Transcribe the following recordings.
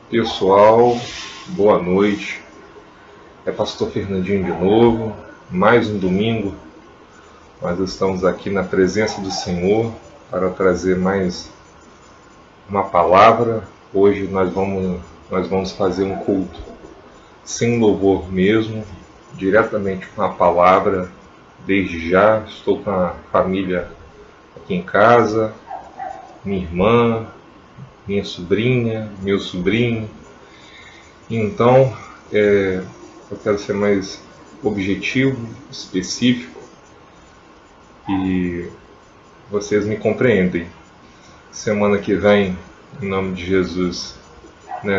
Pessoal, boa noite. É Pastor Fernandinho de novo. Mais um domingo. Nós estamos aqui na presença do Senhor para trazer mais uma palavra. Hoje nós vamos fazer um culto sem louvor mesmo, diretamente com a palavra. Desde já estou com a família aqui em casa, minha irmã, minha sobrinha, meu sobrinho. Então, eu quero ser mais objetivo, específico, e vocês me compreendem. Semana que vem, em nome de Jesus,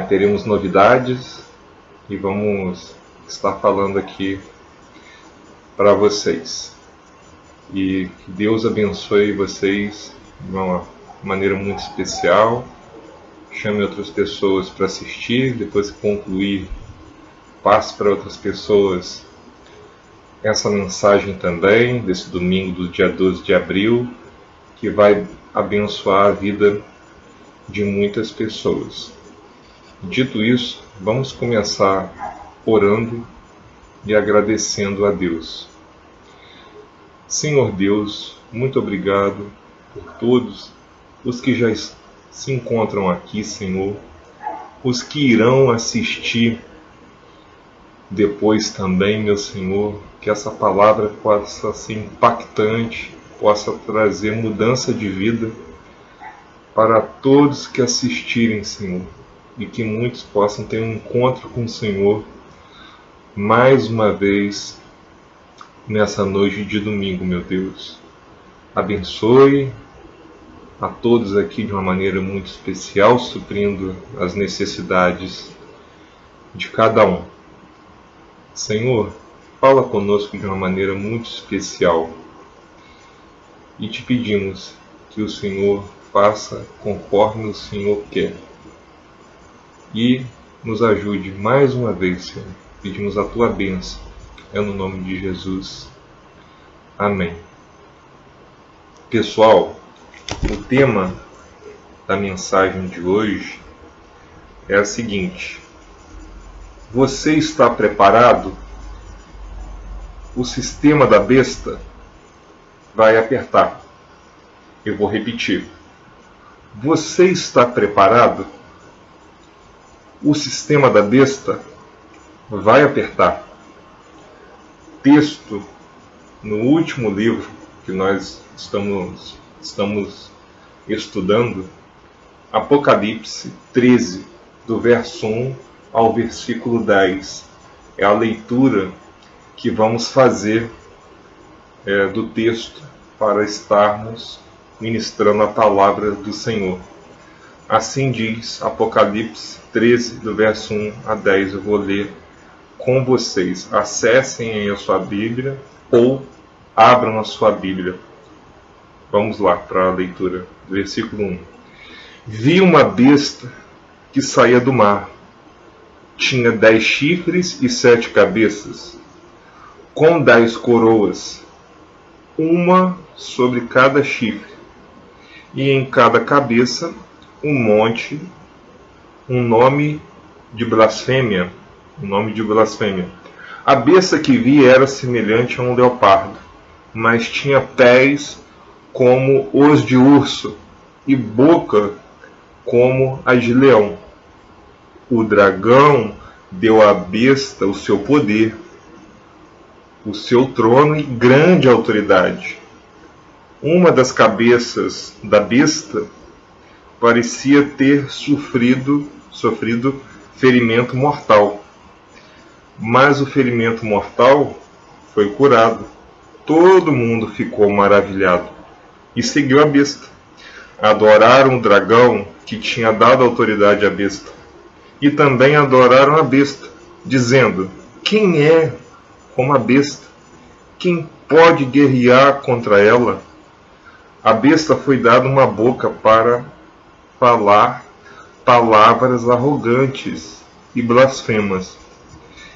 teremos novidades e vamos estar falando aqui para vocês. E que Deus abençoe vocês de uma maneira muito especial. Chame outras pessoas para assistir. Depois que concluir, passe para outras pessoas essa mensagem também, desse domingo do dia 12 de abril, que vai abençoar a vida de muitas pessoas. Dito isso, vamos começar orando e agradecendo a Deus. Senhor Deus, muito obrigado por todos os que já se encontram aqui, Senhor, os que irão assistir depois também, meu Senhor, que essa palavra possa ser impactante, possa trazer mudança de vida para todos que assistirem, Senhor, e que muitos possam ter um encontro com o Senhor mais uma vez nessa noite de domingo, meu Deus. Abençoe a todos aqui de uma maneira muito especial, suprindo as necessidades de cada um. Senhor, fala conosco de uma maneira muito especial e te pedimos que o Senhor faça conforme o Senhor quer e nos ajude mais uma vez, Senhor. Pedimos a tua bênção, no nome de Jesus. Amém. Pessoal, o tema da mensagem de hoje é o seguinte: você está preparado? O sistema da besta vai apertar. Eu vou repetir. Você está preparado? O sistema da besta vai apertar. Texto no último livro que nós estamos estudando, Apocalipse 13, do verso 1 ao versículo 10. É a leitura que vamos fazer do texto para estarmos ministrando a palavra do Senhor. Assim diz Apocalipse 13, do verso 1 a 10. Eu vou ler com vocês. Acessem aí a sua Bíblia ou abram a sua Bíblia. Vamos lá para a leitura. Versículo 1. Vi uma besta que saía do mar. Tinha 10 chifres e 7 cabeças, com 10 coroas, uma sobre cada chifre, e em cada cabeça um nome de blasfêmia. A besta que vi era semelhante a um leopardo, mas tinha pés como os de urso e boca como a de leão. O dragão deu à besta o seu poder, o seu trono e grande autoridade. Uma das cabeças da besta parecia ter sofrido ferimento mortal, mas o ferimento mortal foi curado. Todo mundo ficou maravilhado e seguiu a besta. Adoraram o dragão que tinha dado autoridade à besta, e também adoraram a besta, dizendo: quem é como a besta? Quem pode guerrear contra ela? A besta foi dada uma boca para falar palavras arrogantes e blasfemas,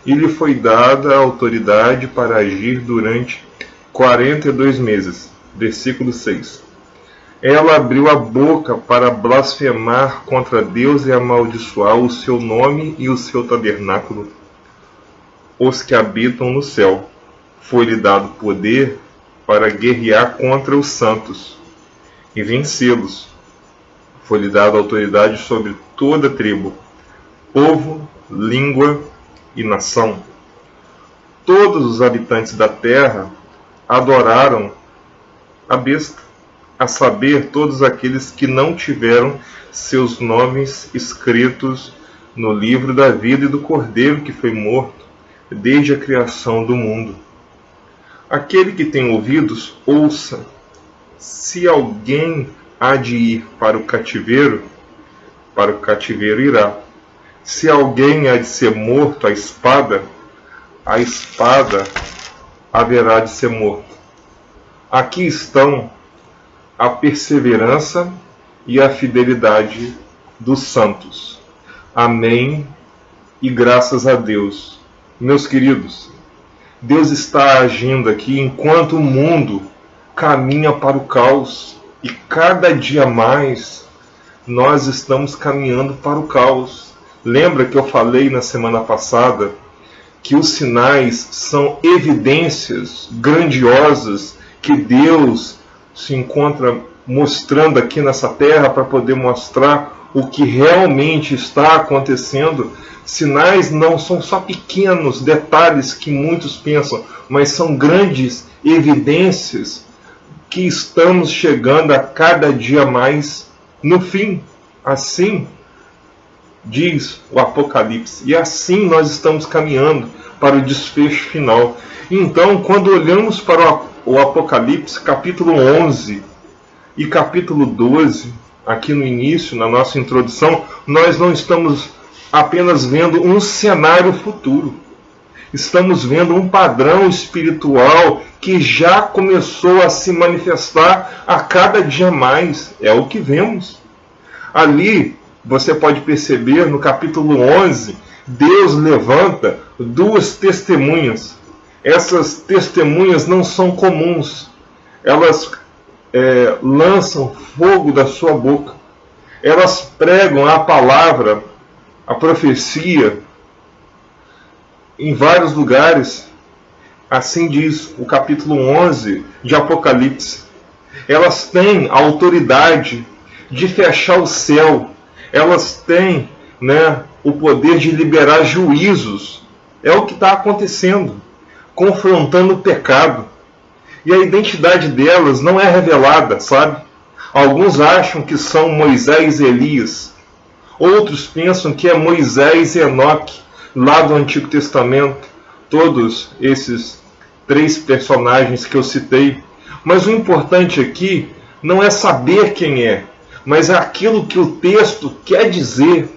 e lhe foi dada a autoridade para agir durante 42 meses. Versículo 6. Ela abriu a boca para blasfemar contra Deus e amaldiçoar o seu nome e o seu tabernáculo. Os que habitam no céu, foi-lhe dado poder para guerrear contra os santos e vencê-los. Foi-lhe dada autoridade sobre toda tribo, povo, língua e nação. Todos os habitantes da terra adoraram a besta, a saber, todos aqueles que não tiveram seus nomes escritos no livro da vida e do Cordeiro que foi morto desde a criação do mundo. Aquele que tem ouvidos, ouça. Se alguém há de ir para o cativeiro irá. Se alguém há de ser morto à espada haverá de ser morto. Aqui estão a perseverança e a fidelidade dos santos. Amém e graças a Deus. Meus queridos, Deus está agindo aqui enquanto o mundo caminha para o caos. E cada dia mais nós estamos caminhando para o caos. Lembra que eu falei na semana passada que os sinais são evidências grandiosas que Deus se encontra mostrando aqui nessa terra para poder mostrar o que realmente está acontecendo. Sinais não são só pequenos detalhes que muitos pensam, mas são grandes evidências que estamos chegando a cada dia mais no fim. Assim diz o Apocalipse. E assim nós estamos caminhando para o desfecho final. Então, quando olhamos para o Apocalipse, capítulo 11 e capítulo 12, aqui no início, na nossa introdução, nós não estamos apenas vendo um cenário futuro. Estamos vendo um padrão espiritual que já começou a se manifestar a cada dia mais. É o que vemos. Ali, você pode perceber, no capítulo 11, Deus levanta duas testemunhas. Essas testemunhas não são comuns. Elas lançam fogo da sua boca. Elas pregam a palavra, a profecia, em vários lugares. Assim diz o capítulo 11 de Apocalipse. Elas têm a autoridade de fechar o céu. Elas têm, o poder de liberar juízos. É o que está acontecendo, confrontando o pecado. E a identidade delas não é revelada, sabe? Alguns acham que são Moisés e Elias. Outros pensam que é Moisés e Enoque, lá do Antigo Testamento. Todos esses três personagens que eu citei. Mas o importante aqui não é saber quem é, mas é aquilo que o texto quer dizer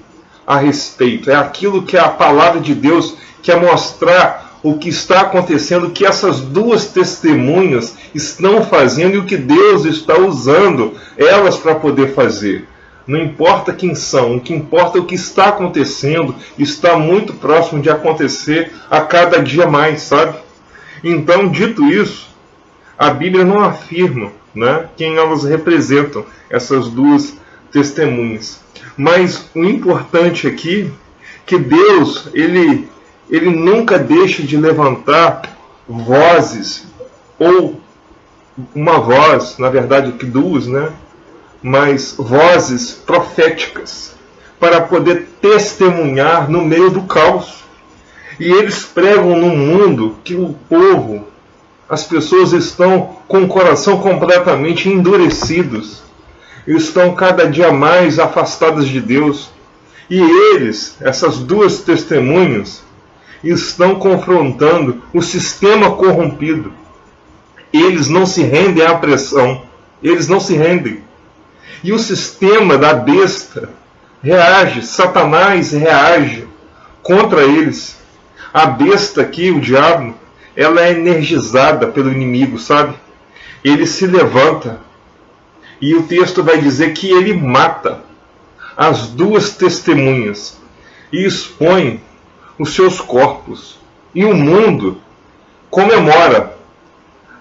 a respeito. É aquilo que a palavra de Deus quer mostrar, o que está acontecendo, que essas duas testemunhas estão fazendo e o que Deus está usando elas para poder fazer. Não importa quem são, o que importa é o que está acontecendo, está muito próximo de acontecer a cada dia mais, sabe? Então, dito isso, a Bíblia não afirma, quem elas representam, essas duas testemunhas. Mas o importante aqui é que Deus, ele nunca deixa de levantar vozes, ou uma voz, na verdade que duas, mas vozes proféticas, para poder testemunhar no meio do caos. E eles pregam num mundo que o povo, as pessoas estão com o coração completamente endurecidos, estão cada dia mais afastadas de Deus. E eles, essas duas testemunhas, estão confrontando o sistema corrompido. Eles não se rendem à pressão, eles não se rendem. E o sistema da besta reage, Satanás reage contra eles. A besta aqui, o diabo, ela é energizada pelo inimigo, sabe? Ele se levanta e o texto vai dizer que ele mata as duas testemunhas e expõe os seus corpos. E o mundo comemora.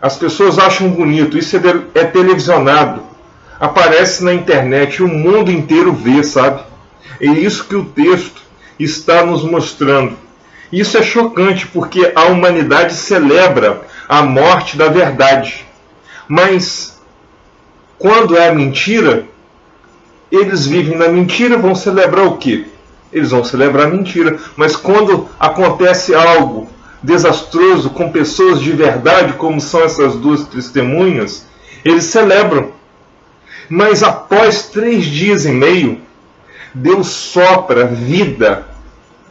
As pessoas acham bonito, isso é televisionado. aparece na internet e o mundo inteiro vê, sabe? É isso que o texto está nos mostrando. Isso é chocante porque a humanidade celebra a morte da verdade. Mas quando é a mentira, eles vivem na mentira, vão celebrar o quê? Eles vão celebrar a mentira. Mas quando acontece algo desastroso com pessoas de verdade, como são essas duas testemunhas, eles celebram. Mas após 3 dias e meio, Deus sopra vida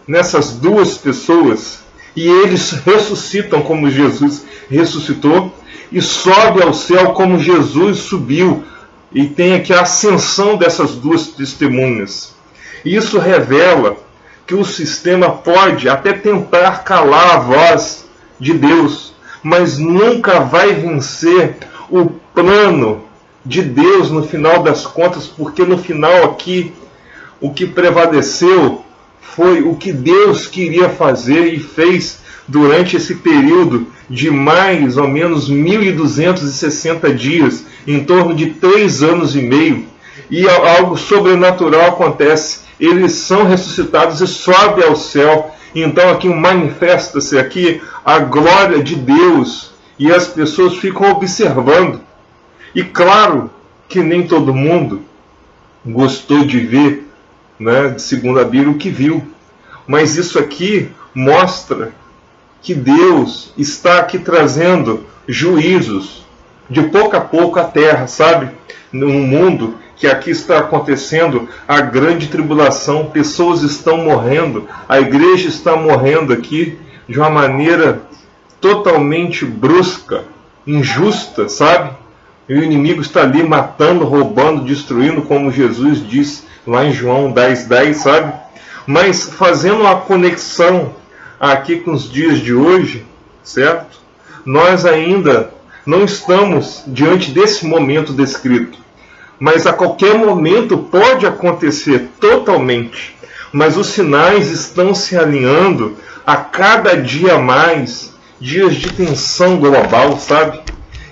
nessas duas pessoas e eles ressuscitam como Jesus ressuscitou e sobe ao céu como Jesus subiu. E tem aqui a ascensão dessas duas testemunhas. Isso revela que o sistema pode até tentar calar a voz de Deus, mas nunca vai vencer o plano de Deus no final das contas, porque no final aqui o que prevaleceu foi o que Deus queria fazer e fez durante esse período de mais ou menos 1260 dias, em torno de 3 anos e meio, e algo sobrenatural acontece. Eles são ressuscitados e sobem ao céu. Então aqui manifesta-se aqui a glória de Deus e as pessoas ficam observando. E claro que nem todo mundo gostou de ver, né, segundo a Bíblia, o que viu. Mas isso aqui mostra que Deus está aqui trazendo juízos de pouco a pouco à terra, sabe? Num mundo que aqui está acontecendo a grande tribulação, pessoas estão morrendo, a igreja está morrendo aqui de uma maneira totalmente brusca, injusta, sabe? E o inimigo está ali matando, roubando, destruindo, como Jesus disse lá em João 10:10, sabe? Mas fazendo uma conexão aqui com os dias de hoje, certo? Nós ainda não estamos diante desse momento descrito. Mas a qualquer momento pode acontecer totalmente. Mas os sinais estão se alinhando a cada dia mais, dias de tensão global, sabe?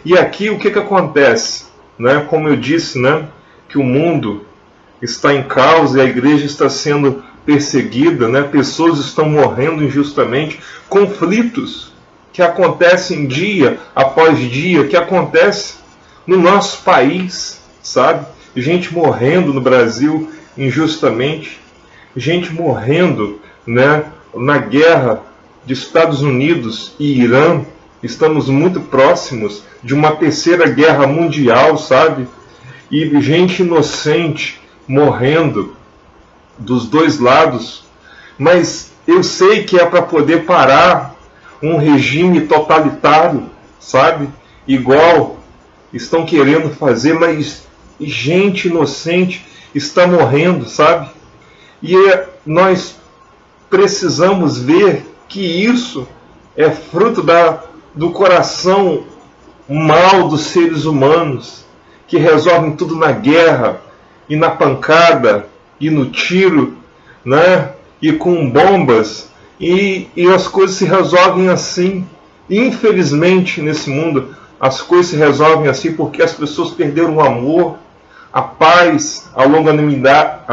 E aqui o que acontece? Né? Como eu disse, né? Que o mundo está em caos e a igreja está sendo perseguida, né? Pessoas estão morrendo injustamente, conflitos que acontecem dia após dia, que acontece no nosso país, sabe? Gente morrendo no Brasil injustamente, gente morrendo, né, na guerra de Estados Unidos e Irã. Estamos muito próximos de uma 3ª guerra mundial, sabe? E gente inocente morrendo dos dois lados. Mas eu sei que é para poder parar um regime totalitário, sabe? Igual estão querendo fazer, mas gente inocente está morrendo, sabe? E nós precisamos ver que isso é fruto do coração mal dos seres humanos, que resolvem tudo na guerra, e na pancada, e no tiro, né? E com bombas, e as coisas se resolvem assim. Infelizmente, nesse mundo, as coisas se resolvem assim porque as pessoas perderam o amor, a paz, a longanimidade,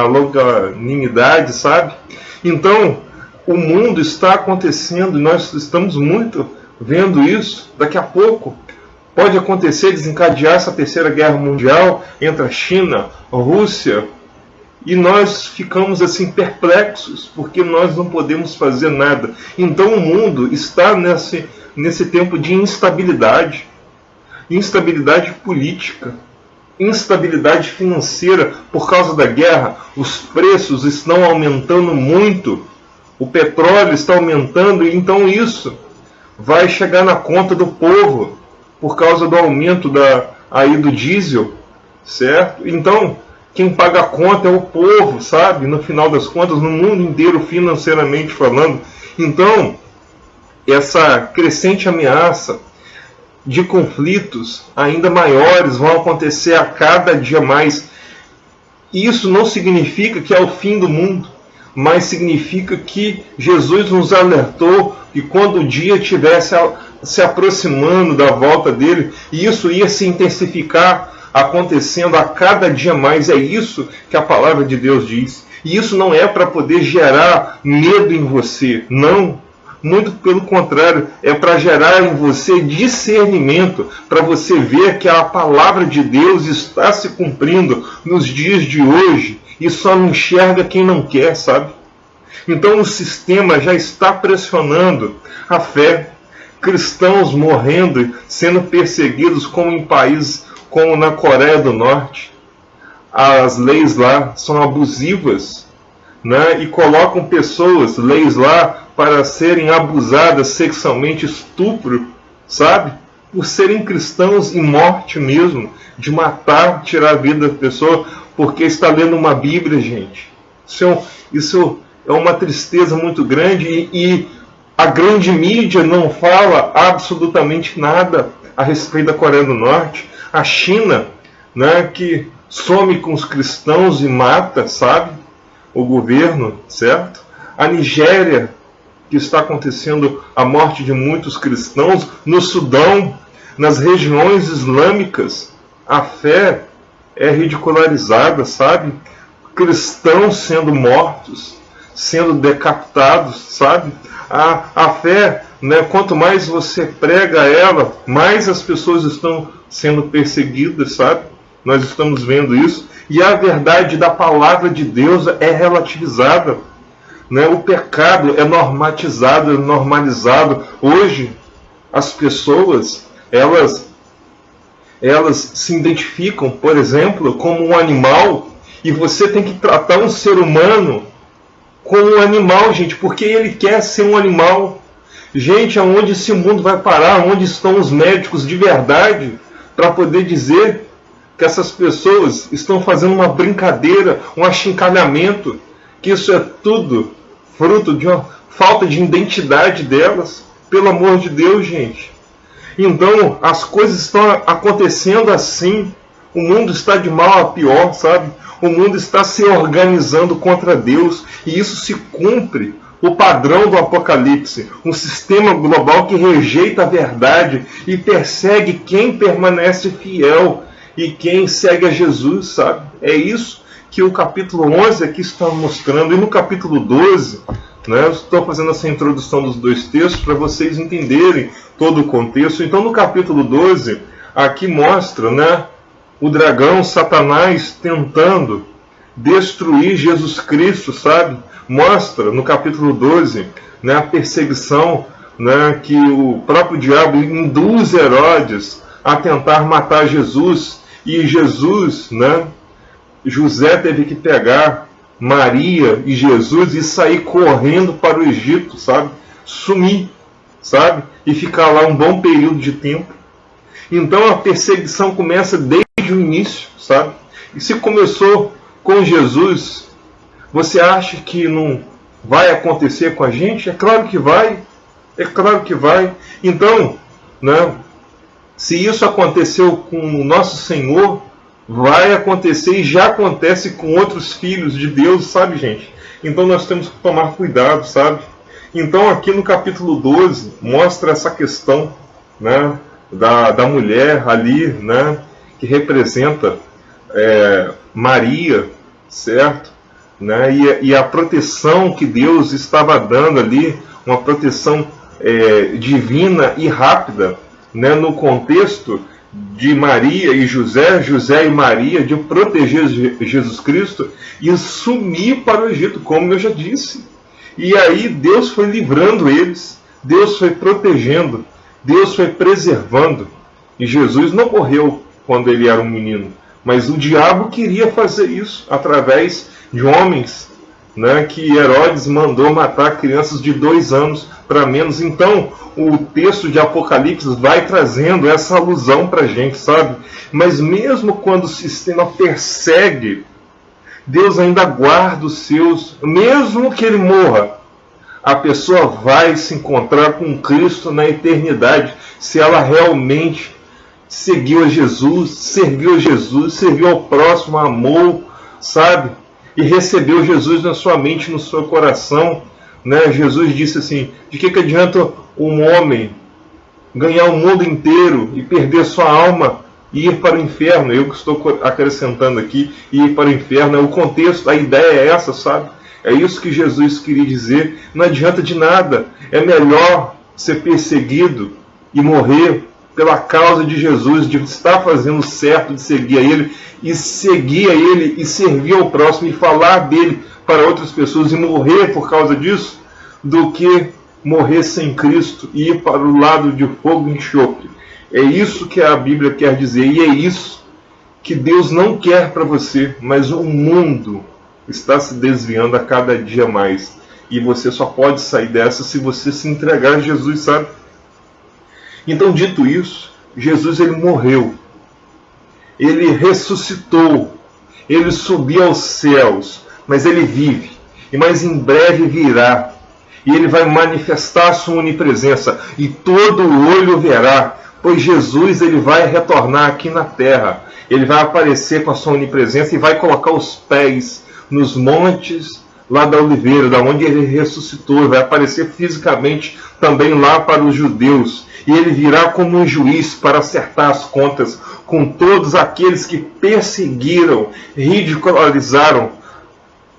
sabe? Então, o mundo está acontecendo e nós estamos muito vendo isso. Daqui a pouco pode acontecer, desencadear essa 3ª guerra mundial entre a China, a Rússia, e nós ficamos assim perplexos, porque nós não podemos fazer nada. Então o mundo está nesse tempo de instabilidade, instabilidade política, instabilidade financeira por causa da guerra. Os preços estão aumentando muito, o petróleo está aumentando, e então isso vai chegar na conta do povo por causa do aumento do diesel, certo? Então quem paga a conta é o povo, sabe? No final das contas, no mundo inteiro, financeiramente falando. Então, essa crescente ameaça de conflitos ainda maiores vão acontecer a cada dia mais. Isso não significa que é o fim do mundo, mas significa que Jesus nos alertou que quando o dia estivesse se aproximando da volta dele, isso ia se intensificar acontecendo a cada dia mais. É isso que a palavra de Deus diz. E isso não é para poder gerar medo em você, não. Muito pelo contrário, é para gerar em você discernimento, para você ver que a palavra de Deus está se cumprindo nos dias de hoje e só não enxerga quem não quer, sabe? Então o sistema já está pressionando a fé. Cristãos morrendo, sendo perseguidos como em países como na Coreia do Norte. As leis lá são abusivas, né? E colocam pessoas, leis lá, para serem abusadas sexualmente, estupro, sabe? Por serem cristãos em morte mesmo, de matar, tirar a vida da pessoa, porque está lendo uma Bíblia, gente. Isso é uma tristeza muito grande e a grande mídia não fala absolutamente nada a respeito da Coreia do Norte. A China, né, que some com os cristãos e mata, sabe? O governo, certo? A Nigéria, que está acontecendo a morte de muitos cristãos. No Sudão, nas regiões islâmicas, a fé é ridicularizada, sabe? Cristãos sendo mortos, sendo decapitados, sabe? A fé, né, quanto mais você prega ela, mais as pessoas estão sendo perseguidas, sabe? Nós estamos vendo isso. E a verdade da palavra de Deus é relativizada, né? O pecado é normatizado, é normalizado. Hoje, as pessoas, elas se identificam, por exemplo, como um animal, e você tem que tratar um ser humano como um animal, gente, porque ele quer ser um animal. Gente, aonde esse mundo vai parar? Onde estão os médicos de verdade para poder dizer que essas pessoas estão fazendo uma brincadeira, um achincalhamento, que isso é tudo fruto de uma falta de identidade delas? Pelo amor de Deus, gente. Então, as coisas estão acontecendo assim. O mundo está de mal a pior, sabe? O mundo está se organizando contra Deus. E isso se cumpre o padrão do Apocalipse. Um sistema global que rejeita a verdade e persegue quem permanece fiel e quem segue a Jesus, sabe? É isso que o capítulo 11 aqui está mostrando. E no capítulo 12, né, eu estou fazendo essa introdução dos dois textos para vocês entenderem todo o contexto. Então, no capítulo 12, aqui mostra, né, o dragão, Satanás, tentando destruir Jesus Cristo, sabe? Mostra no capítulo 12, né, a perseguição, né, que o próprio diabo induz Herodes a tentar matar Jesus. E Jesus, né, José teve que pegar Maria e Jesus e sair correndo para o Egito, sabe? Sumir, sabe? E ficar lá um bom período de tempo. Então a perseguição começa desde o início, sabe? E se começou com Jesus, você acha que não vai acontecer com a gente? É claro que vai. É claro que vai. Então, né, se isso aconteceu com o nosso Senhor, vai acontecer e já acontece com outros filhos de Deus, sabe, gente? Então nós temos que tomar cuidado, sabe? Então aqui no capítulo 12 mostra essa questão, né, da mulher ali, né, que representa Maria, certo? Né, e a proteção que Deus estava dando ali, uma proteção divina e rápida, né, no contexto de Maria e José e Maria, de proteger Jesus Cristo e sumir para o Egito, como eu já disse. E aí Deus foi livrando eles, Deus foi protegendo, Deus foi preservando. E Jesus não morreu quando ele era um menino, mas o diabo queria fazer isso através de homens, né, que Herodes mandou matar crianças de 2 anos para menos. Então o texto de Apocalipse vai trazendo essa alusão para a gente, sabe? Mas mesmo quando o sistema persegue, Deus ainda guarda os seus. Mesmo que ele morra, a pessoa vai se encontrar com Cristo na eternidade, se ela realmente seguiu a Jesus, serviu ao próximo, amou, sabe? E recebeu Jesus na sua mente, no seu coração, né? Jesus disse assim: de que adianta um homem ganhar o mundo inteiro e perder sua alma, e ir para o inferno. Eu que estou acrescentando aqui, ir para o inferno, é o contexto, a ideia é essa, sabe? É isso que Jesus queria dizer. Não adianta de nada, é melhor ser perseguido e morrer pela causa de Jesus, de estar fazendo certo, de seguir a Ele, e seguir a Ele, e servir ao próximo, e falar dele para outras pessoas, e morrer por causa disso, do que morrer sem Cristo e ir para o lado de fogo e enxofre. É isso que a Bíblia quer dizer, e é isso que Deus não quer para você, mas o mundo está se desviando a cada dia mais. E você só pode sair dessa se você se entregar a Jesus, sabe? Então, dito isso, Jesus ele morreu, ele ressuscitou, ele subiu aos céus, mas ele vive, e mais em breve virá, e ele vai manifestar a sua onipresença, e todo olho verá, pois Jesus ele vai retornar aqui na terra, ele vai aparecer com a sua onipresença e vai colocar os pés nos montes lá da Oliveira, da onde ele ressuscitou, vai aparecer fisicamente também lá para os judeus, e ele virá como um juiz para acertar as contas com todos aqueles que perseguiram, ridicularizaram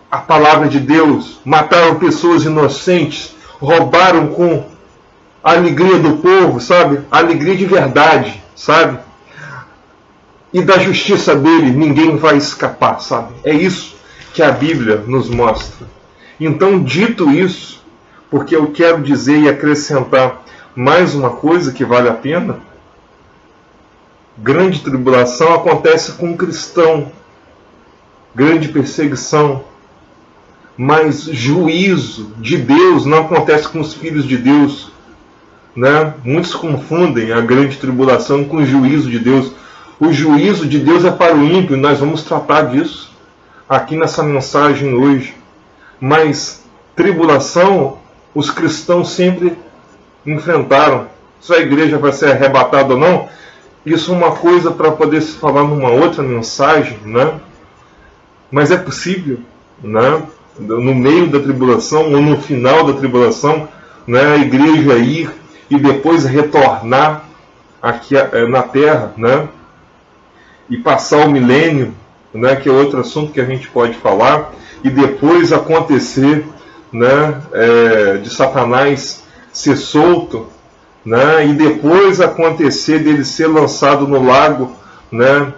a palavra de Deus, mataram pessoas inocentes, roubaram com a alegria do povo, sabe? A alegria de verdade, sabe? E da justiça dele ninguém vai escapar, sabe? É isso que a Bíblia nos mostra. Então, dito isso, porque eu quero dizer e acrescentar mais uma coisa que vale a pena, grande tribulação acontece com um cristão, grande perseguição, mas juízo de Deus não acontece com os filhos de Deus, né? Muitos confundem a grande tribulação com o juízo de Deus. O juízo de Deus é para o ímpio, e nós vamos tratar disso aqui nessa mensagem hoje. Mas tribulação, os cristãos sempre enfrentaram. Se a igreja vai ser arrebatada ou não, isso é uma coisa para poder se falar numa outra mensagem, né? Mas é possível, né? No meio da tribulação ou no final da tribulação, né? A igreja ir e depois retornar aqui na terra, né? E passar o milênio, né? Que é outro assunto que a gente pode falar, e depois acontecer, né? De Satanás ser solto, né? E depois acontecer dele ser lançado no lago, né?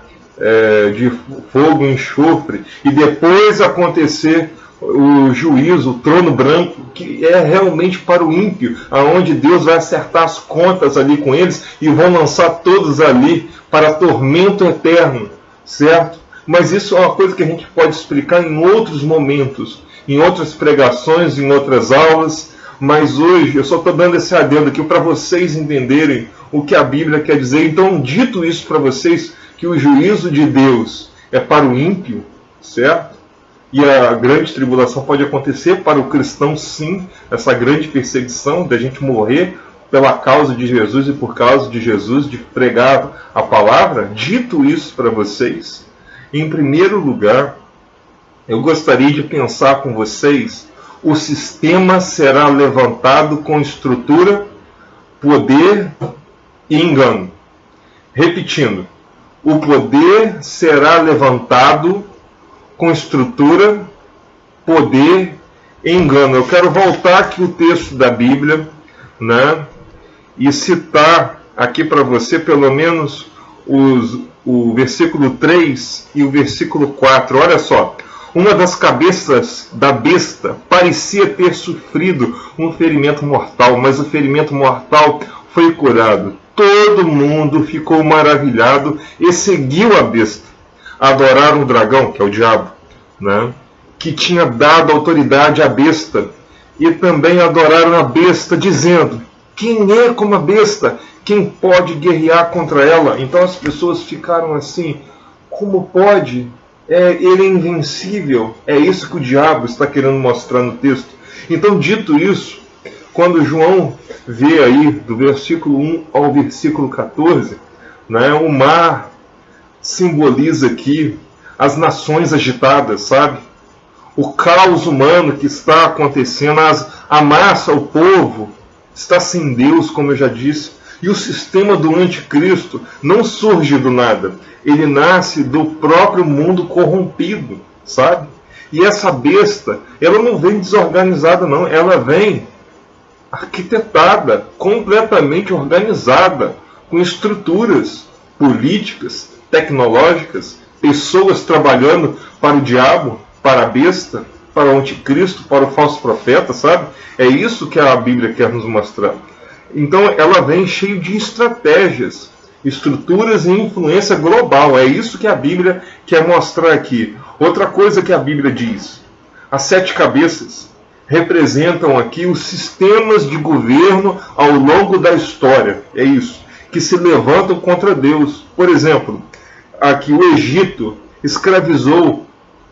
De fogo e enxofre, e depois acontecer o juízo, o trono branco, que é realmente para o ímpio, aonde Deus vai acertar as contas ali com eles e vão lançar todos ali para tormento eterno, certo? Mas isso é uma coisa que a gente pode explicar em outros momentos, em outras pregações, em outras aulas. Mas hoje eu só estou dando esse adendo aqui para vocês entenderem o que a Bíblia quer dizer. Então, dito isso para vocês, que o juízo de Deus é para o ímpio, certo? E a grande tribulação pode acontecer para o cristão, sim, essa grande perseguição da gente morrer pela causa de Jesus e por causa de Jesus, de pregar a palavra. Dito isso para vocês, em primeiro lugar, eu gostaria de pensar com vocês: o sistema será levantado com estrutura, poder e engano. Repetindo, o poder será levantado com estrutura, poder e engano. Eu quero voltar aqui o texto da Bíblia, né, e citar aqui para você pelo menos o versículo 3 e o versículo 4. Olha só. Uma das cabeças da besta parecia ter sofrido um ferimento mortal, mas o ferimento mortal foi curado. Todo mundo ficou maravilhado e seguiu a besta. Adoraram o dragão, que é o diabo, né? Que tinha dado autoridade à besta. E também adoraram a besta, dizendo: quem é como a besta? Quem pode guerrear contra ela? Então as pessoas ficaram assim: como pode? Ele é invencível. É isso que o diabo está querendo mostrar no texto. Então, dito isso, quando João vê aí do versículo 1 ao versículo 14, né, o mar simboliza aqui as nações agitadas, sabe? O caos humano que está acontecendo, a massa, o povo, está sem Deus, como eu já disse, E o sistema do anticristo não surge do nada. Ele nasce do próprio mundo corrompido, sabe? E essa besta, ela não vem desorganizada não, ela vem arquitetada, completamente organizada, com estruturas políticas, tecnológicas, pessoas trabalhando para o diabo, para a besta, para o anticristo, para o falso profeta, sabe? É isso que a Bíblia quer nos mostrar. Então ela vem cheia de estratégias, estruturas e influência global. É isso que a Bíblia quer mostrar aqui. Outra coisa que a Bíblia diz: as 7 cabeças representam aqui os sistemas de governo ao longo da história. É isso, que se levantam contra Deus. Por exemplo, aqui o Egito escravizou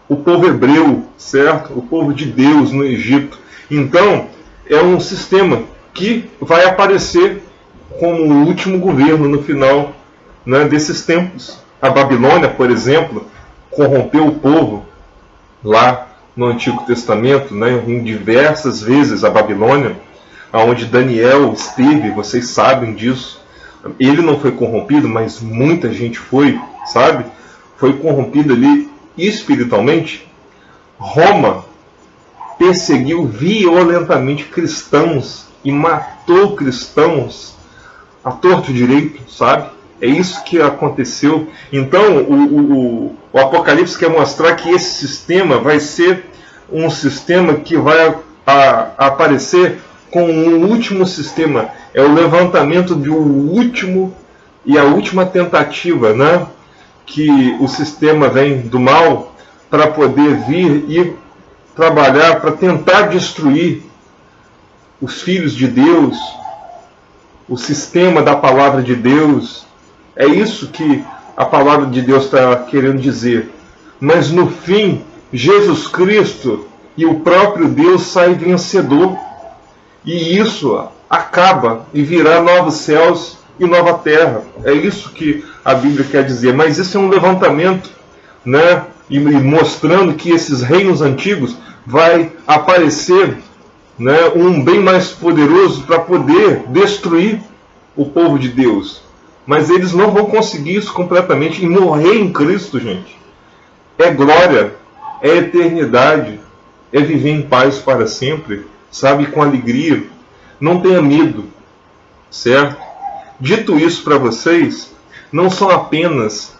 o povo hebreu, certo? O povo de Deus no Egito. Então, é um sistema que vai aparecer como o último governo no final, né, desses tempos. A Babilônia, por exemplo, corrompeu o povo lá no Antigo Testamento, né, em diversas vezes a Babilônia, onde Daniel esteve, vocês sabem disso. Ele não foi corrompido, mas muita gente foi, sabe? Foi corrompido ali espiritualmente. Roma perseguiu violentamente cristãos e matou cristãos a torto direito, sabe? É isso que aconteceu. Então, o Apocalipse quer mostrar que esse sistema vai ser um sistema que vai aparecer com um último sistema. É o levantamento de um último e a última tentativa, né? Que o sistema vem do mal para poder vir e trabalhar para tentar destruir os filhos de Deus, o sistema da palavra de Deus. É isso que a palavra de Deus está querendo dizer. Mas no fim, Jesus Cristo e o próprio Deus saem vencedor. E isso acaba e virá novos céus e nova terra. É isso que a Bíblia quer dizer. Mas isso é um levantamento, né? E mostrando que esses reinos antigos vai aparecer, né, um bem mais poderoso para poder destruir o povo de Deus. Mas eles não vão conseguir isso completamente. E morrer em Cristo, gente, é glória, é eternidade, é viver em paz para sempre, sabe, com alegria. Não tenha medo, certo? Dito isso para vocês, não são apenas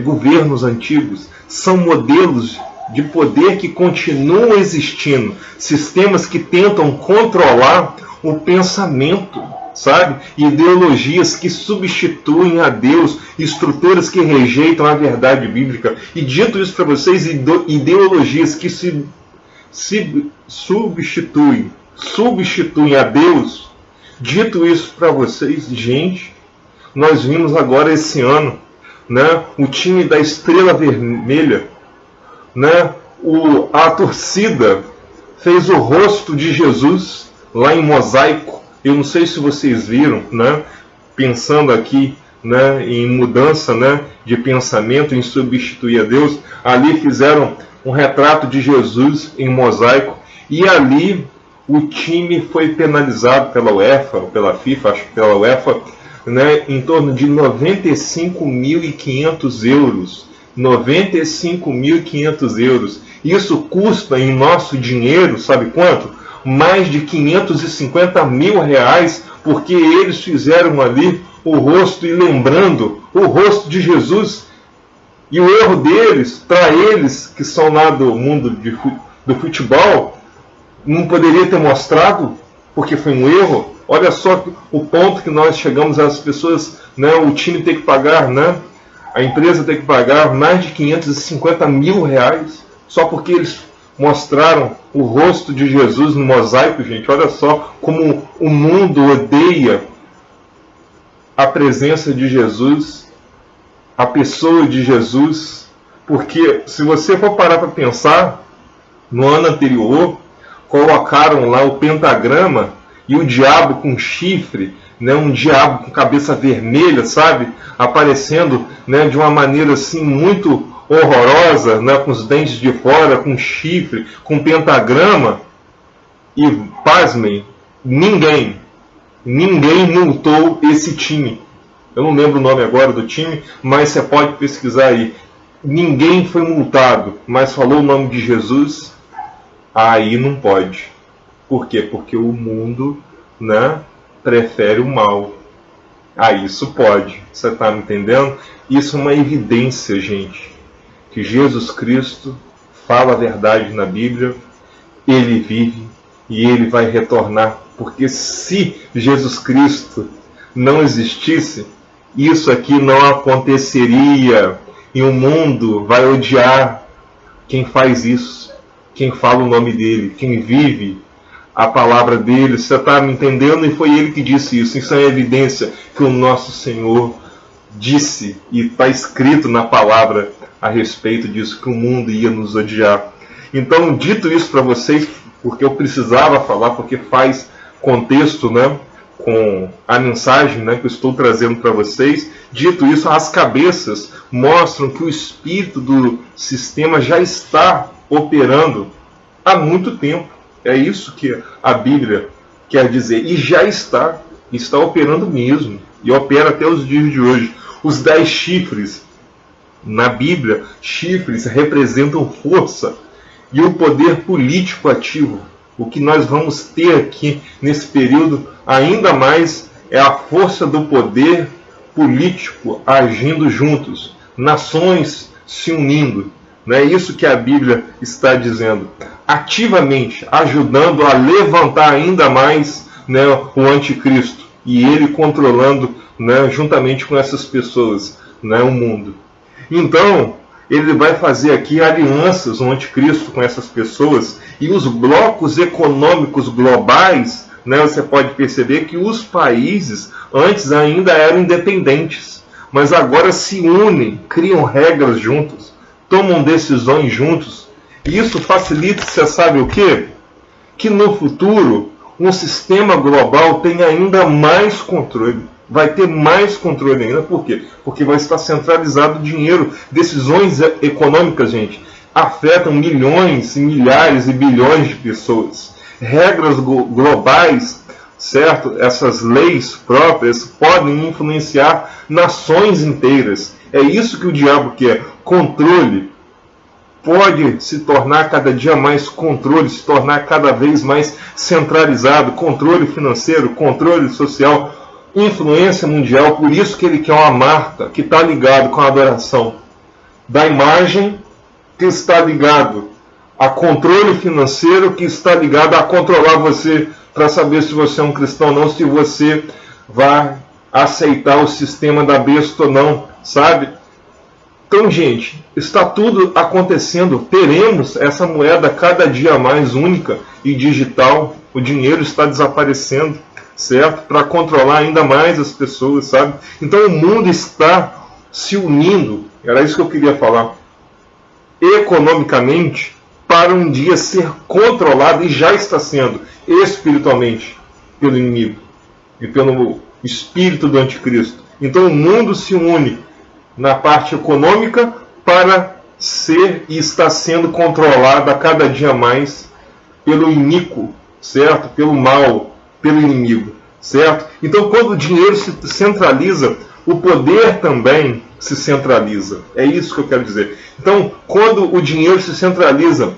governos antigos, são modelos de poder que continuam existindo, sistemas que tentam controlar o pensamento, sabe? Ideologias que substituem a Deus, estruturas que rejeitam a verdade bíblica. E dito isso para vocês, ideologias que se substituem a Deus. Dito isso para vocês, gente, nós vimos agora esse ano, né, o time da Estrela Vermelha, né, a torcida fez o rosto de Jesus lá em mosaico. Eu não sei se vocês viram, né, pensando aqui, né, em mudança, né, de pensamento, em substituir a Deus. Ali fizeram um retrato de Jesus em mosaico e ali o time foi penalizado pela UEFA, ou pela FIFA, acho que pela UEFA, né, em torno de 95.500 euros. 95.500 euros. Isso custa em nosso dinheiro, sabe quanto? Mais de 550 mil reais, porque eles fizeram ali o rosto e lembrando o rosto de Jesus. E o erro deles, para eles que são lá do mundo do futebol, não poderia ter mostrado, porque foi um erro. Olha só o ponto que nós chegamos, as pessoas, né, o time tem que pagar, né, a empresa tem que pagar mais de 550 mil reais, só porque eles mostraram o rosto de Jesus no mosaico, gente. Olha só como o mundo odeia a presença de Jesus, a pessoa de Jesus, porque se você for parar para pensar, no ano anterior, colocaram lá o pentagrama e o diabo com chifre, né, um diabo com cabeça vermelha, sabe, aparecendo, né, de uma maneira assim muito horrorosa, né, com os dentes de fora, com chifre, com pentagrama. E pasmem, ninguém Ninguém multou esse time. Eu não lembro o nome agora do time, mas você pode pesquisar aí. Ninguém foi multado, mas falou o nome de Jesus, aí não pode. Por quê? Porque o mundo, né, prefere o mal. Isso pode. Você está me entendendo? Isso é uma evidência, gente, que Jesus Cristo fala a verdade na Bíblia, ele vive e ele vai retornar. Porque se Jesus Cristo não existisse, isso aqui não aconteceria. E o mundo vai odiar quem faz isso, quem fala o nome dele, quem vive a palavra dele. Você está me entendendo? E foi ele que disse isso. Isso é evidência que o nosso Senhor disse, e está escrito na palavra a respeito disso, que o mundo ia nos odiar. Então, dito isso para vocês, porque eu precisava falar, porque faz contexto, né, com a mensagem, né, que eu estou trazendo para vocês. Dito isso, as cabeças mostram que o espírito do sistema já está operando há muito tempo. É isso que a Bíblia quer dizer. E já está operando mesmo. E opera até os dias de hoje. Os 10 chifres, na Bíblia, chifres representam força e o poder político ativo. O que nós vamos ter aqui nesse período ainda mais é a força do poder político agindo juntos, nações se unindo. Não é isso que a Bíblia está dizendo. Ativamente ajudando a levantar ainda mais, né, o anticristo. E ele controlando, né, juntamente com essas pessoas, né, o mundo. Então, ele vai fazer aqui alianças, o anticristo, com essas pessoas. E os blocos econômicos globais, né, você pode perceber que os países antes ainda eram independentes. Mas agora se unem, criam regras juntos, tomam decisões juntos. E isso facilita, você sabe o quê? Que no futuro um sistema global tenha ainda mais controle. Vai ter mais controle ainda. Por quê? Porque vai estar centralizado o dinheiro. Decisões econômicas, gente, afetam milhões, milhares e bilhões de pessoas. Regras globais, certo? Essas leis próprias podem influenciar nações inteiras. É isso que o diabo quer. Controle. Pode se tornar cada dia mais controle, se tornar cada vez mais centralizado. Controle financeiro, controle social, influência mundial. Por isso que ele quer uma marca que está ligado com a adoração da imagem, que está ligado a controle financeiro, que está ligado a controlar você para saber se você é um cristão ou não, se você vai aceitar o sistema da besta ou não, sabe? Então, gente, está tudo acontecendo. Teremos essa moeda cada dia mais única e digital. O dinheiro está desaparecendo, certo? Para controlar ainda mais as pessoas, sabe? Então o mundo está se unindo, era isso que eu queria falar, economicamente, para um dia ser controlado, e já está sendo, espiritualmente, pelo inimigo e pelo espírito do anticristo. Então o mundo se une na parte econômica para ser e está sendo controlado a cada dia mais pelo iníquo, certo? Pelo mal, pelo inimigo, certo? Então, quando o dinheiro se centraliza, o poder também se centraliza. É isso que eu quero dizer. Então, quando o dinheiro se centraliza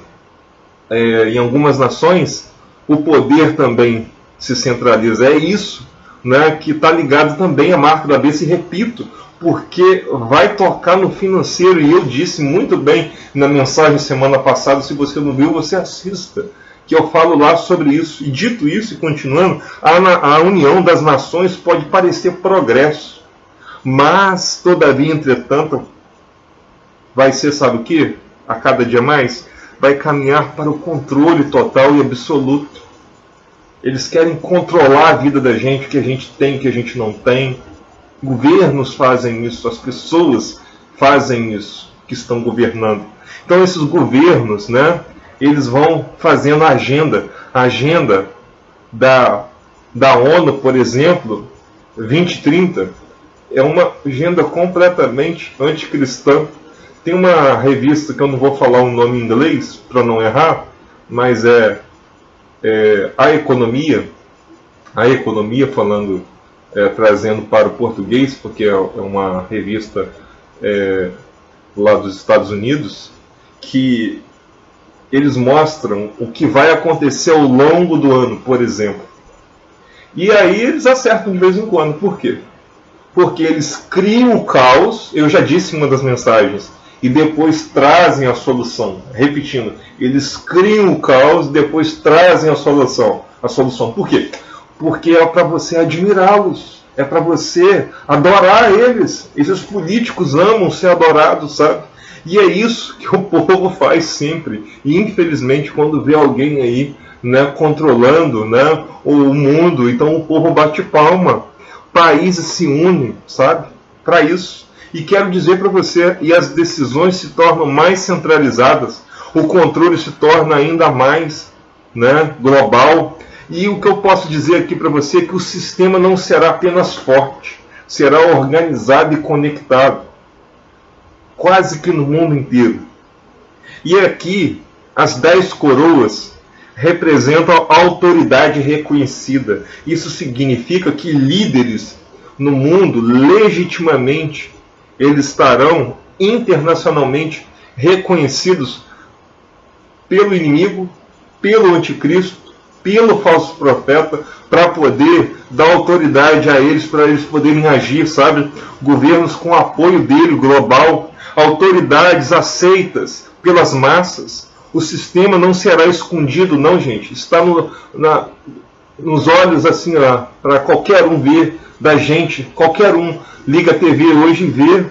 em algumas nações, o poder também se centraliza. É isso, né, que está ligado também à marca da besta. E repito, porque vai tocar no financeiro. E eu disse muito bem na mensagem semana passada, se você não viu, você assista, que eu falo lá sobre isso. E dito isso, e continuando, a união das nações pode parecer progresso, mas, todavia, entretanto, vai ser, sabe o que? A cada dia mais, vai caminhar para o controle total e absoluto. Eles querem controlar a vida da gente, o que a gente tem, o que a gente não tem. Governos fazem isso, as pessoas fazem isso, que estão governando. Então esses governos, né, eles vão fazendo a agenda da ONU, por exemplo, 2030, é uma agenda completamente anticristã. Tem uma revista que eu não vou falar o nome em inglês, para não errar, mas A Economia, A Economia, falando, trazendo para o português, porque é uma revista lá dos Estados Unidos, que eles mostram o que vai acontecer ao longo do ano, por exemplo. E aí eles acertam de vez em quando. Por quê? Porque eles criam o caos, eu já disse em uma das mensagens, e depois trazem a solução. Repetindo, eles criam o caos, depois trazem a solução. Por quê? Porque é para você admirá-los, é para você adorar eles. Esses políticos amam ser adorados, sabe? E é isso que o povo faz sempre. E infelizmente, quando vê alguém aí, né, controlando, né, o mundo, então o povo bate palma. Países se unem, sabe? Para isso. E quero dizer para você, e as decisões se tornam mais centralizadas, o controle se torna ainda mais, né, global. E o que eu posso dizer aqui para você é que o sistema não será apenas forte, será organizado e conectado, quase que no mundo inteiro. E aqui, as 10 coroas representam a autoridade reconhecida. Isso significa que líderes no mundo, legitimamente, eles estarão internacionalmente reconhecidos pelo inimigo, pelo anticristo, pelo falso profeta, para poder dar autoridade a eles, para eles poderem agir, sabe? Governos com apoio dele, global, autoridades aceitas pelas massas. O sistema não será escondido, não, gente. Está nos olhos, assim, para qualquer um ver da gente. Qualquer um liga a TV hoje e vê.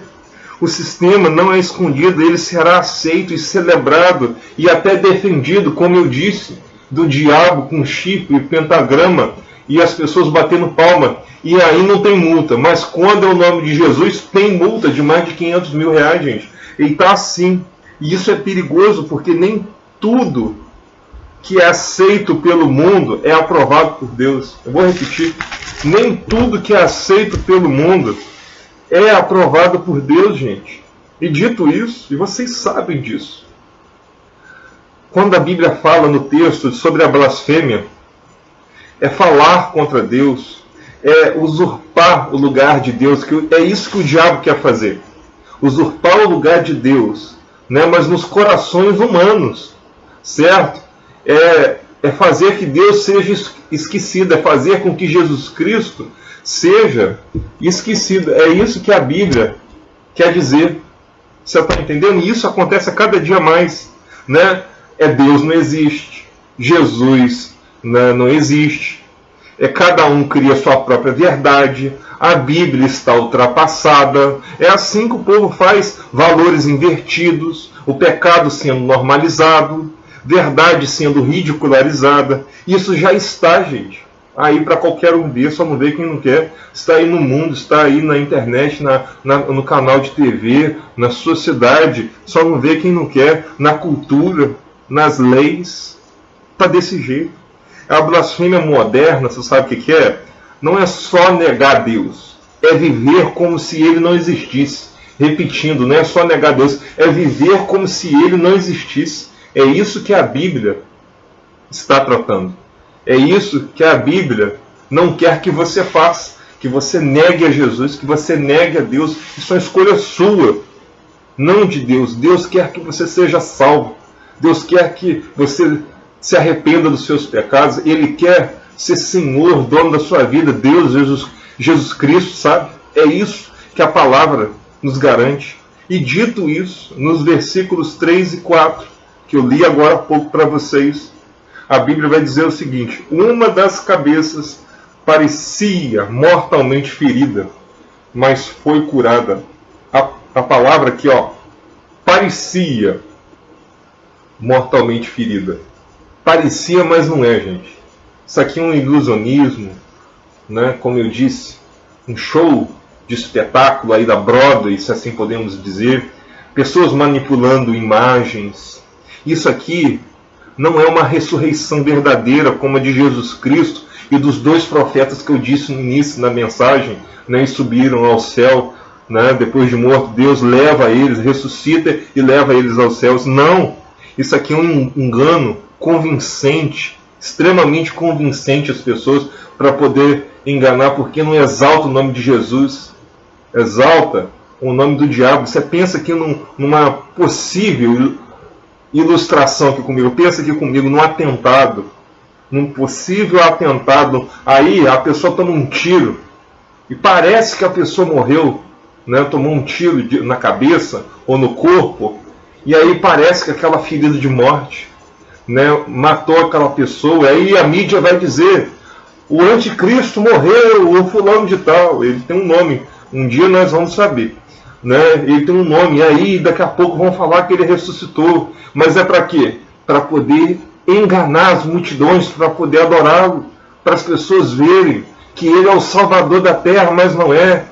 O sistema não é escondido, ele será aceito e celebrado e até defendido, como eu disse, do diabo com chifre e pentagrama e as pessoas batendo palma. E aí não tem multa. Mas quando é o nome de Jesus, tem multa de mais de 500 mil reais, gente. E está assim. E isso é perigoso, porque nem tudo que é aceito pelo mundo é aprovado por Deus. Eu vou repetir. Nem tudo que é aceito pelo mundo é aprovado por Deus, gente. E dito isso, e vocês sabem disso, quando a Bíblia fala no texto sobre a blasfêmia, é falar contra Deus, é usurpar o lugar de Deus, que é isso que o diabo quer fazer. Usurpar o lugar de Deus, né? Mas nos corações humanos, certo? É fazer que Deus seja esquecido, é fazer com que Jesus Cristo seja esquecido. É isso que a Bíblia quer dizer. Você está entendendo? E isso acontece a cada dia mais, né? Deus não existe, Jesus, né, não existe. Cada um cria sua própria verdade. A Bíblia está ultrapassada. É assim que o povo faz. Valores invertidos, o pecado sendo normalizado, verdade sendo ridicularizada. Isso já está, gente, aí para qualquer um ver, só não vê quem não quer. Está aí no mundo, está aí na internet, no canal de TV, na sociedade, só não vê quem não quer. Na cultura, nas leis, está desse jeito. A blasfêmia moderna, você sabe o que é? Não é só negar Deus, é viver como se Ele não existisse. Repetindo, não é só negar Deus, é viver como se Ele não existisse. É isso que a Bíblia está tratando. É isso que a Bíblia não quer que você faça, que você negue a Jesus, que você negue a Deus. Isso é uma escolha sua, não de Deus. Deus quer que você seja salvo. Deus quer que você se arrependa dos seus pecados. Ele quer ser Senhor, dono da sua vida. Deus, Jesus Cristo, sabe? É isso que a palavra nos garante. E dito isso, nos versículos 3 e 4, que eu li agora há pouco para vocês, a Bíblia vai dizer o seguinte: uma das cabeças parecia mortalmente ferida, mas foi curada. A palavra aqui, parecia mortalmente ferida. Parecia, mas não é, gente. Isso aqui é um ilusionismo, né? Como eu disse, um show de espetáculo aí da Broadway, se assim podemos dizer. Pessoas manipulando imagens. Isso aqui não é uma ressurreição verdadeira como a de Jesus Cristo e dos 2 profetas que eu disse no início da mensagem, né? E subiram ao céu, né? Depois de morto, Deus leva eles, ressuscita e leva eles aos céus. Não! Isso aqui é um engano convincente, extremamente convincente às pessoas para poder enganar, porque não exalta o nome de Jesus, exalta o nome do diabo. Você pensa aqui numa possível ilustração aqui comigo, pensa aqui comigo num atentado, num possível atentado, aí a pessoa toma um tiro, e parece que a pessoa morreu, né, tomou um tiro na cabeça ou no corpo, e aí parece que aquela ferida de morte, né, matou aquela pessoa, aí a mídia vai dizer, o anticristo morreu, o fulano de tal, ele tem um nome, um dia nós vamos saber, né, ele tem um nome, e aí daqui a pouco vão falar que ele ressuscitou, mas é para quê? Para poder enganar as multidões, para poder adorá-lo, para as pessoas verem que ele é o salvador da terra, mas não é.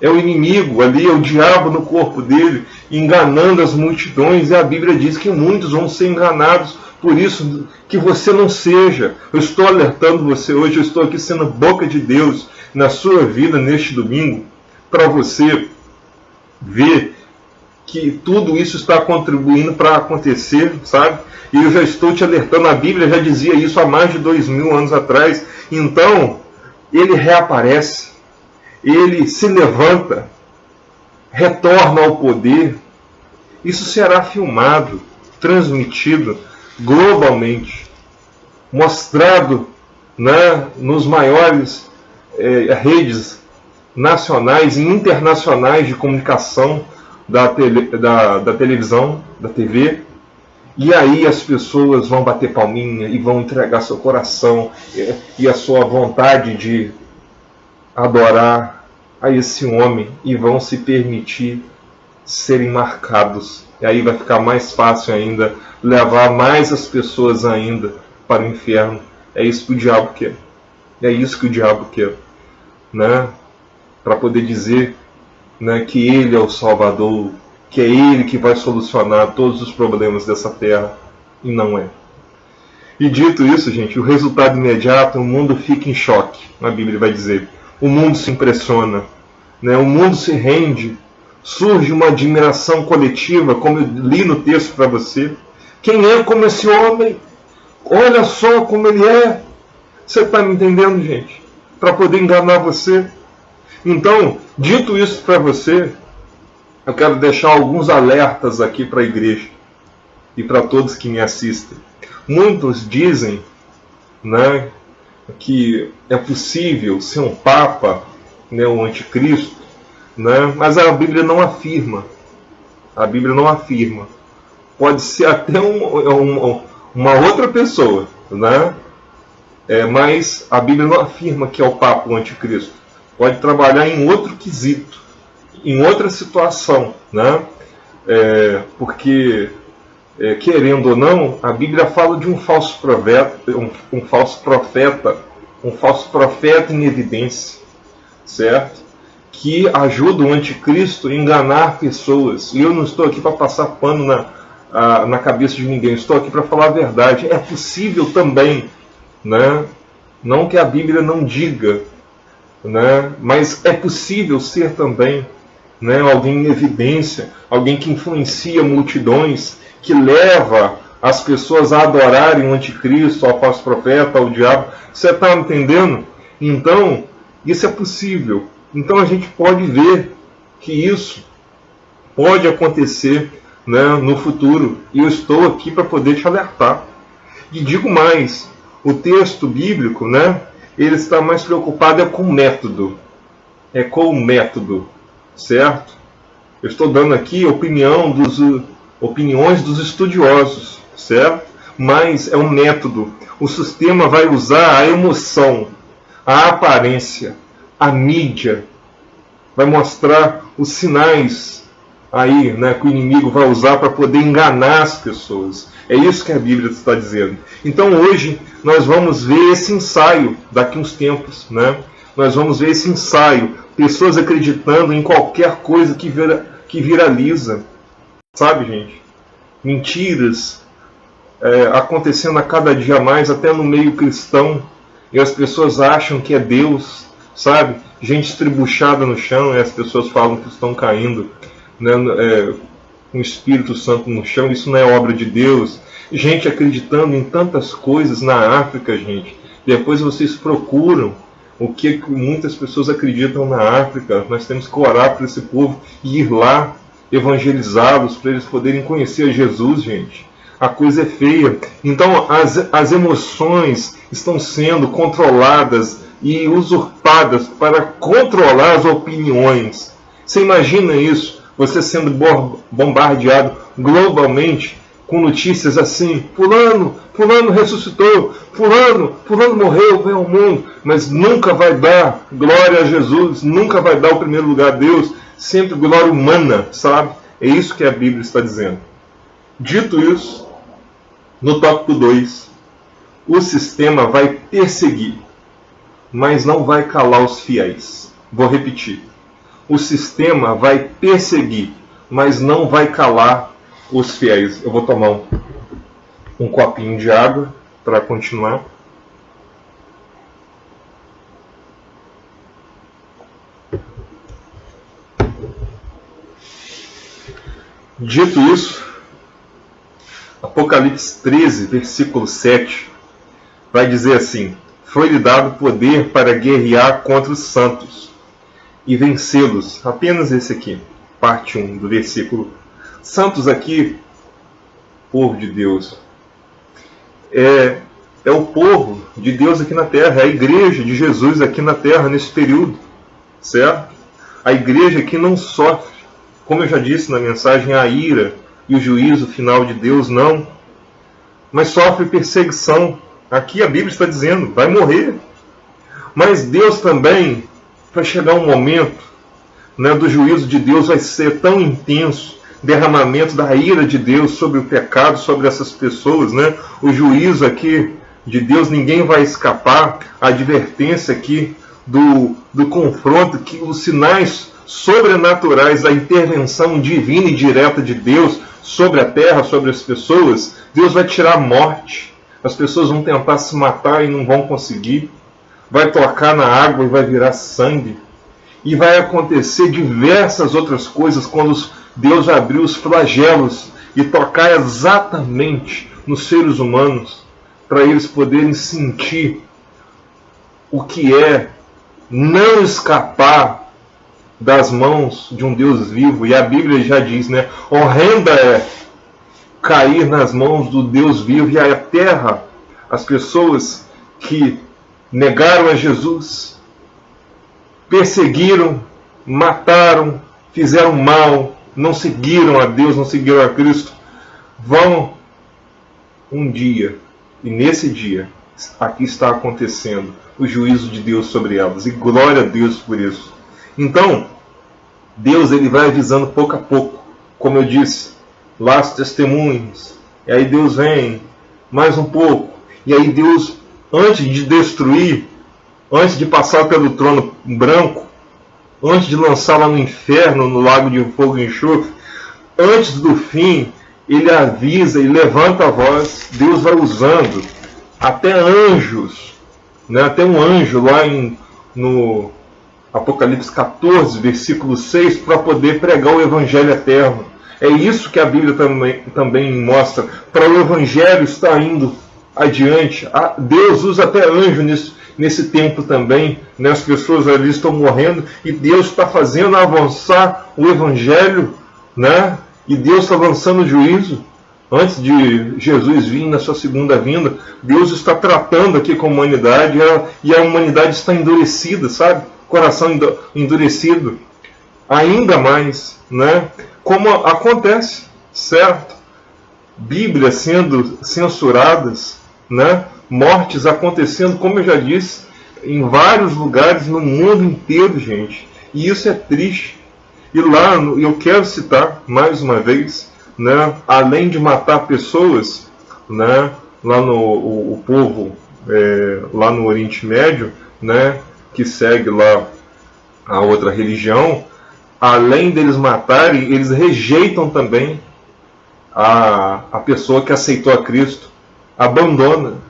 É o inimigo ali, é o diabo no corpo dele, enganando as multidões. E a Bíblia diz que muitos vão ser enganados. Por isso, que você não seja. Eu estou alertando você hoje, eu estou aqui sendo boca de Deus na sua vida neste domingo, para você ver que tudo isso está contribuindo para acontecer, sabe? E eu já estou te alertando, a Bíblia já dizia isso há mais de 2000 anos atrás. Então, ele reaparece, ele se levanta, retorna ao poder. Isso será filmado, transmitido globalmente, mostrado, né, nos maiores redes nacionais e internacionais de comunicação da televisão, da TV. E aí as pessoas vão bater palminha e vão entregar seu coração e a sua vontade de adorar a esse homem e vão se permitir serem marcados. E aí vai ficar mais fácil ainda levar mais as pessoas ainda para o inferno. É isso que o diabo quer. É isso que o diabo quer, né? Para poder dizer, né, que ele é o Salvador, que é ele que vai solucionar todos os problemas dessa terra, e não é. E dito isso, gente, o resultado imediato, o mundo fica em choque, a Bíblia vai dizer. O mundo se impressiona, né? O mundo se rende, surge uma admiração coletiva, como eu li no texto para você. Quem é como esse homem? Olha só como ele é. Você está me entendendo, gente? Para poder enganar você. Então, dito isso para você, eu quero deixar alguns alertas aqui para a igreja e para todos que me assistem. Muitos dizem, né, que é possível ser um papa, né, um anticristo, né, mas a Bíblia não afirma. A Bíblia não afirma. Pode ser até uma outra pessoa, né, mas a Bíblia não afirma que é o papa o anticristo. Pode trabalhar em outro quesito, em outra situação, né? Porque, querendo ou não, a Bíblia fala de um falso profeta, um falso profeta em evidência, certo? Que ajuda o anticristo a enganar pessoas. E eu não estou aqui para passar pano na cabeça de ninguém, estou aqui para falar a verdade. É possível também, né? Não que a Bíblia não diga, né? Mas é possível ser também, né, alguém em evidência, alguém que influencia multidões, que leva as pessoas a adorarem o anticristo, ao falso profeta, ao diabo. Você está entendendo? Então, isso é possível. Então a gente pode ver que isso pode acontecer, né, no futuro. E eu estou aqui para poder te alertar. E digo mais, o texto bíblico, né, ele está mais preocupado com o método. É com o método. Certo? Eu estou dando aqui opiniões dos estudiosos, certo? Mas é um método. O sistema vai usar a emoção, a aparência, a mídia, vai mostrar os sinais aí, né, que o inimigo vai usar para poder enganar as pessoas. É isso que a Bíblia está dizendo. Então hoje nós vamos ver esse ensaio daqui a uns tempos, né? Nós vamos ver esse ensaio. Pessoas acreditando em qualquer coisa que viraliza. Sabe, gente? Mentiras acontecendo a cada dia mais, até no meio cristão. E as pessoas acham que é Deus, sabe? Gente estribuchada no chão e as pessoas falam que estão caindo, né, um Espírito Santo no chão, isso não é obra de Deus. Gente acreditando em tantas coisas na África, gente. Depois vocês procuram o que muitas pessoas acreditam na África. Nós temos que orar para esse povo e ir lá evangelizá-los para eles poderem conhecer a Jesus, gente. A coisa é feia. Então as emoções estão sendo controladas e usurpadas para controlar as opiniões. Você imagina isso? Você sendo bombardeado globalmente com notícias assim: fulano ressuscitou, fulano morreu, veio ao mundo, mas nunca vai dar glória a Jesus, nunca vai dar o primeiro lugar a Deus, sempre glória humana, sabe? É isso que a Bíblia está dizendo. Dito isso, no tópico 2, o sistema vai perseguir, mas não vai calar os fiéis. Vou repetir. O sistema vai perseguir, mas não vai calar os fiéis. Eu vou tomar um copinho de água para continuar. Dito isso, Apocalipse 13, versículo 7, vai dizer assim: foi-lhe dado poder para guerrear contra os santos e vencê-los. Apenas esse aqui, parte 1 do versículo. Santos aqui, povo de Deus, é o povo de Deus aqui na terra, é a igreja de Jesus aqui na terra nesse período, certo? A igreja que não sofre, como eu já disse na mensagem, a ira e o juízo final de Deus, não, mas sofre perseguição. Aqui a Bíblia está dizendo, vai morrer. Mas Deus também, vai chegar um momento, né, do juízo de Deus vai ser tão intenso, derramamento da ira de Deus sobre o pecado, sobre essas pessoas, né? O juízo aqui de Deus, ninguém vai escapar. A advertência aqui do confronto, que os sinais sobrenaturais da intervenção divina e direta de Deus sobre a terra, sobre as pessoas, Deus vai tirar a morte. As pessoas vão tentar se matar e não vão conseguir. Vai tocar na água e vai virar sangue. E vai acontecer diversas outras coisas quando Deus vai abrir os flagelos e tocar exatamente nos seres humanos, para eles poderem sentir o que é não escapar das mãos de um Deus vivo. E a Bíblia já diz, né? Horrenda é cair nas mãos do Deus vivo. E a terra, as pessoas que negaram a Jesus, perseguiram, mataram, fizeram mal, não seguiram a Deus, não seguiram a Cristo, vão um dia, e nesse dia, aqui está acontecendo o juízo de Deus sobre elas, e glória a Deus por isso. Então, Deus ele vai avisando pouco a pouco, como eu disse, lá as testemunhas, e aí Deus vem, mais um pouco, e aí Deus, antes de destruir, antes de passar pelo trono branco, antes de lançar lá no inferno, no lago de fogo e enxofre, antes do fim, ele avisa e levanta a voz. Deus vai usando até anjos, né? Até um anjo lá no Apocalipse 14, versículo 6, para poder pregar o evangelho eterno. É isso que a Bíblia também mostra. Para o evangelho estar indo adiante, Deus usa até anjo nesse tempo também, né? As pessoas ali estão morrendo e Deus está fazendo avançar o evangelho, né? E Deus está lançando o juízo antes de Jesus vir na sua segunda vinda. Deus está tratando aqui com a humanidade e a humanidade está endurecida, sabe? Coração endurecido ainda mais, né? Como acontece, certo? Bíblia sendo censuradas, né? Mortes acontecendo, como eu já disse, em vários lugares no mundo inteiro, gente. E isso é triste. E lá, eu quero citar mais uma vez, né? Além de matar pessoas, né? Lá o povo, lá no Oriente Médio, né? Que segue lá a outra religião, além deles matarem, eles rejeitam também a pessoa que aceitou a Cristo, abandona.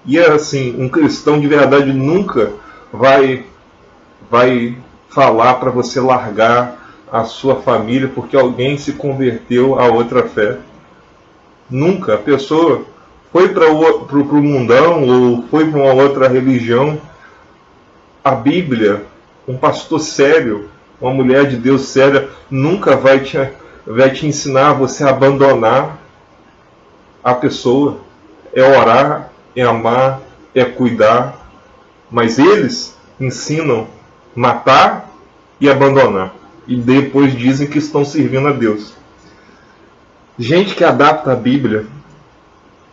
E assim, um cristão de verdade nunca vai falar para você largar a sua família porque alguém se converteu a outra fé. Nunca. A pessoa foi para o mundão ou foi para uma outra religião. A Bíblia, um pastor sério, uma mulher de Deus séria, nunca vai te ensinar você a abandonar a pessoa. É orar, é amar, é cuidar. Mas eles ensinam matar e abandonar. E depois dizem que estão servindo a Deus. Gente que adapta a Bíblia,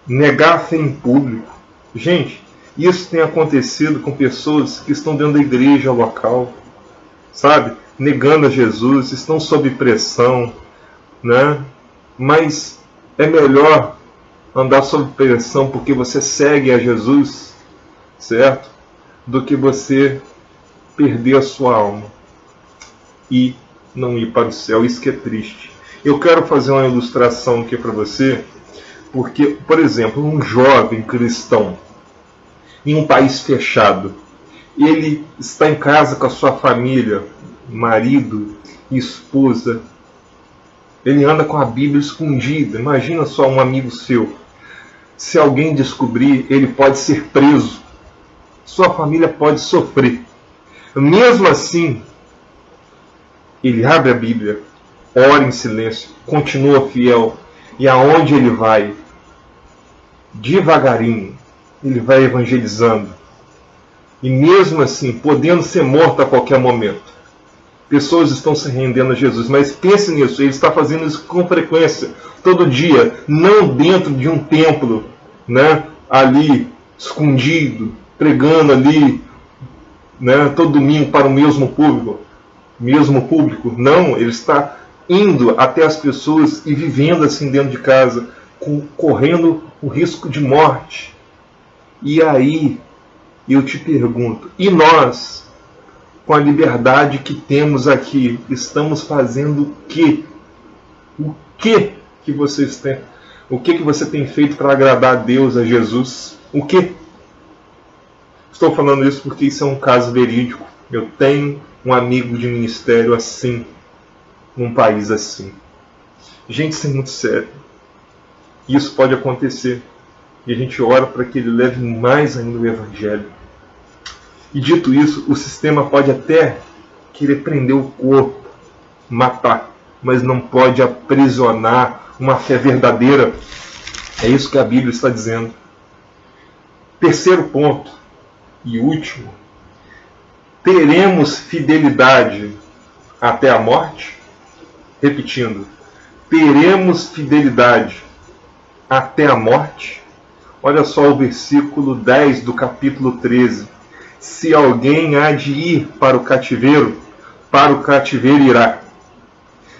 negar a fé em público. Gente, isso tem acontecido com pessoas que estão dentro da igreja local, sabe? Negando a Jesus, estão sob pressão, né? Mas é melhor andar sob pressão porque você segue a Jesus, certo? Do que você perder a sua alma e não ir para o céu. Isso que é triste. Eu quero fazer uma ilustração aqui para você, porque, por exemplo, um jovem cristão em um país fechado, ele está em casa com a sua família, marido e esposa, ele anda com a Bíblia escondida. Imagina só um amigo seu. Se alguém descobrir, ele pode ser preso. Sua família pode sofrer. Mesmo assim, ele abre a Bíblia, ora em silêncio, continua fiel, e aonde ele vai, devagarinho, ele vai evangelizando. E mesmo assim, podendo ser morto a qualquer momento, pessoas estão se rendendo a Jesus. Mas pense nisso, ele está fazendo isso com frequência, todo dia, não dentro de um templo, né, ali, escondido, pregando ali, né, todo domingo para o mesmo público. Não, ele está indo até as pessoas e vivendo assim dentro de casa, correndo o risco de morte. E aí, eu te pergunto, e nós, com a liberdade que temos aqui, estamos fazendo o quê? O que vocês têm? O que você tem feito para agradar a Deus, a Jesus? O que? Estou falando isso porque isso é um caso verídico. Eu tenho um amigo de ministério assim, num país assim. Gente, isso é muito sério. Isso pode acontecer. E a gente ora para que ele leve mais ainda o Evangelho. E dito isso, o sistema pode até querer prender o corpo, matar, mas não pode aprisionar uma fé verdadeira. É isso que a Bíblia está dizendo. Terceiro ponto e último: teremos fidelidade até a morte? Repetindo, teremos fidelidade até a morte? Olha só o versículo 10 do capítulo 13. Se alguém há de ir para o cativeiro irá.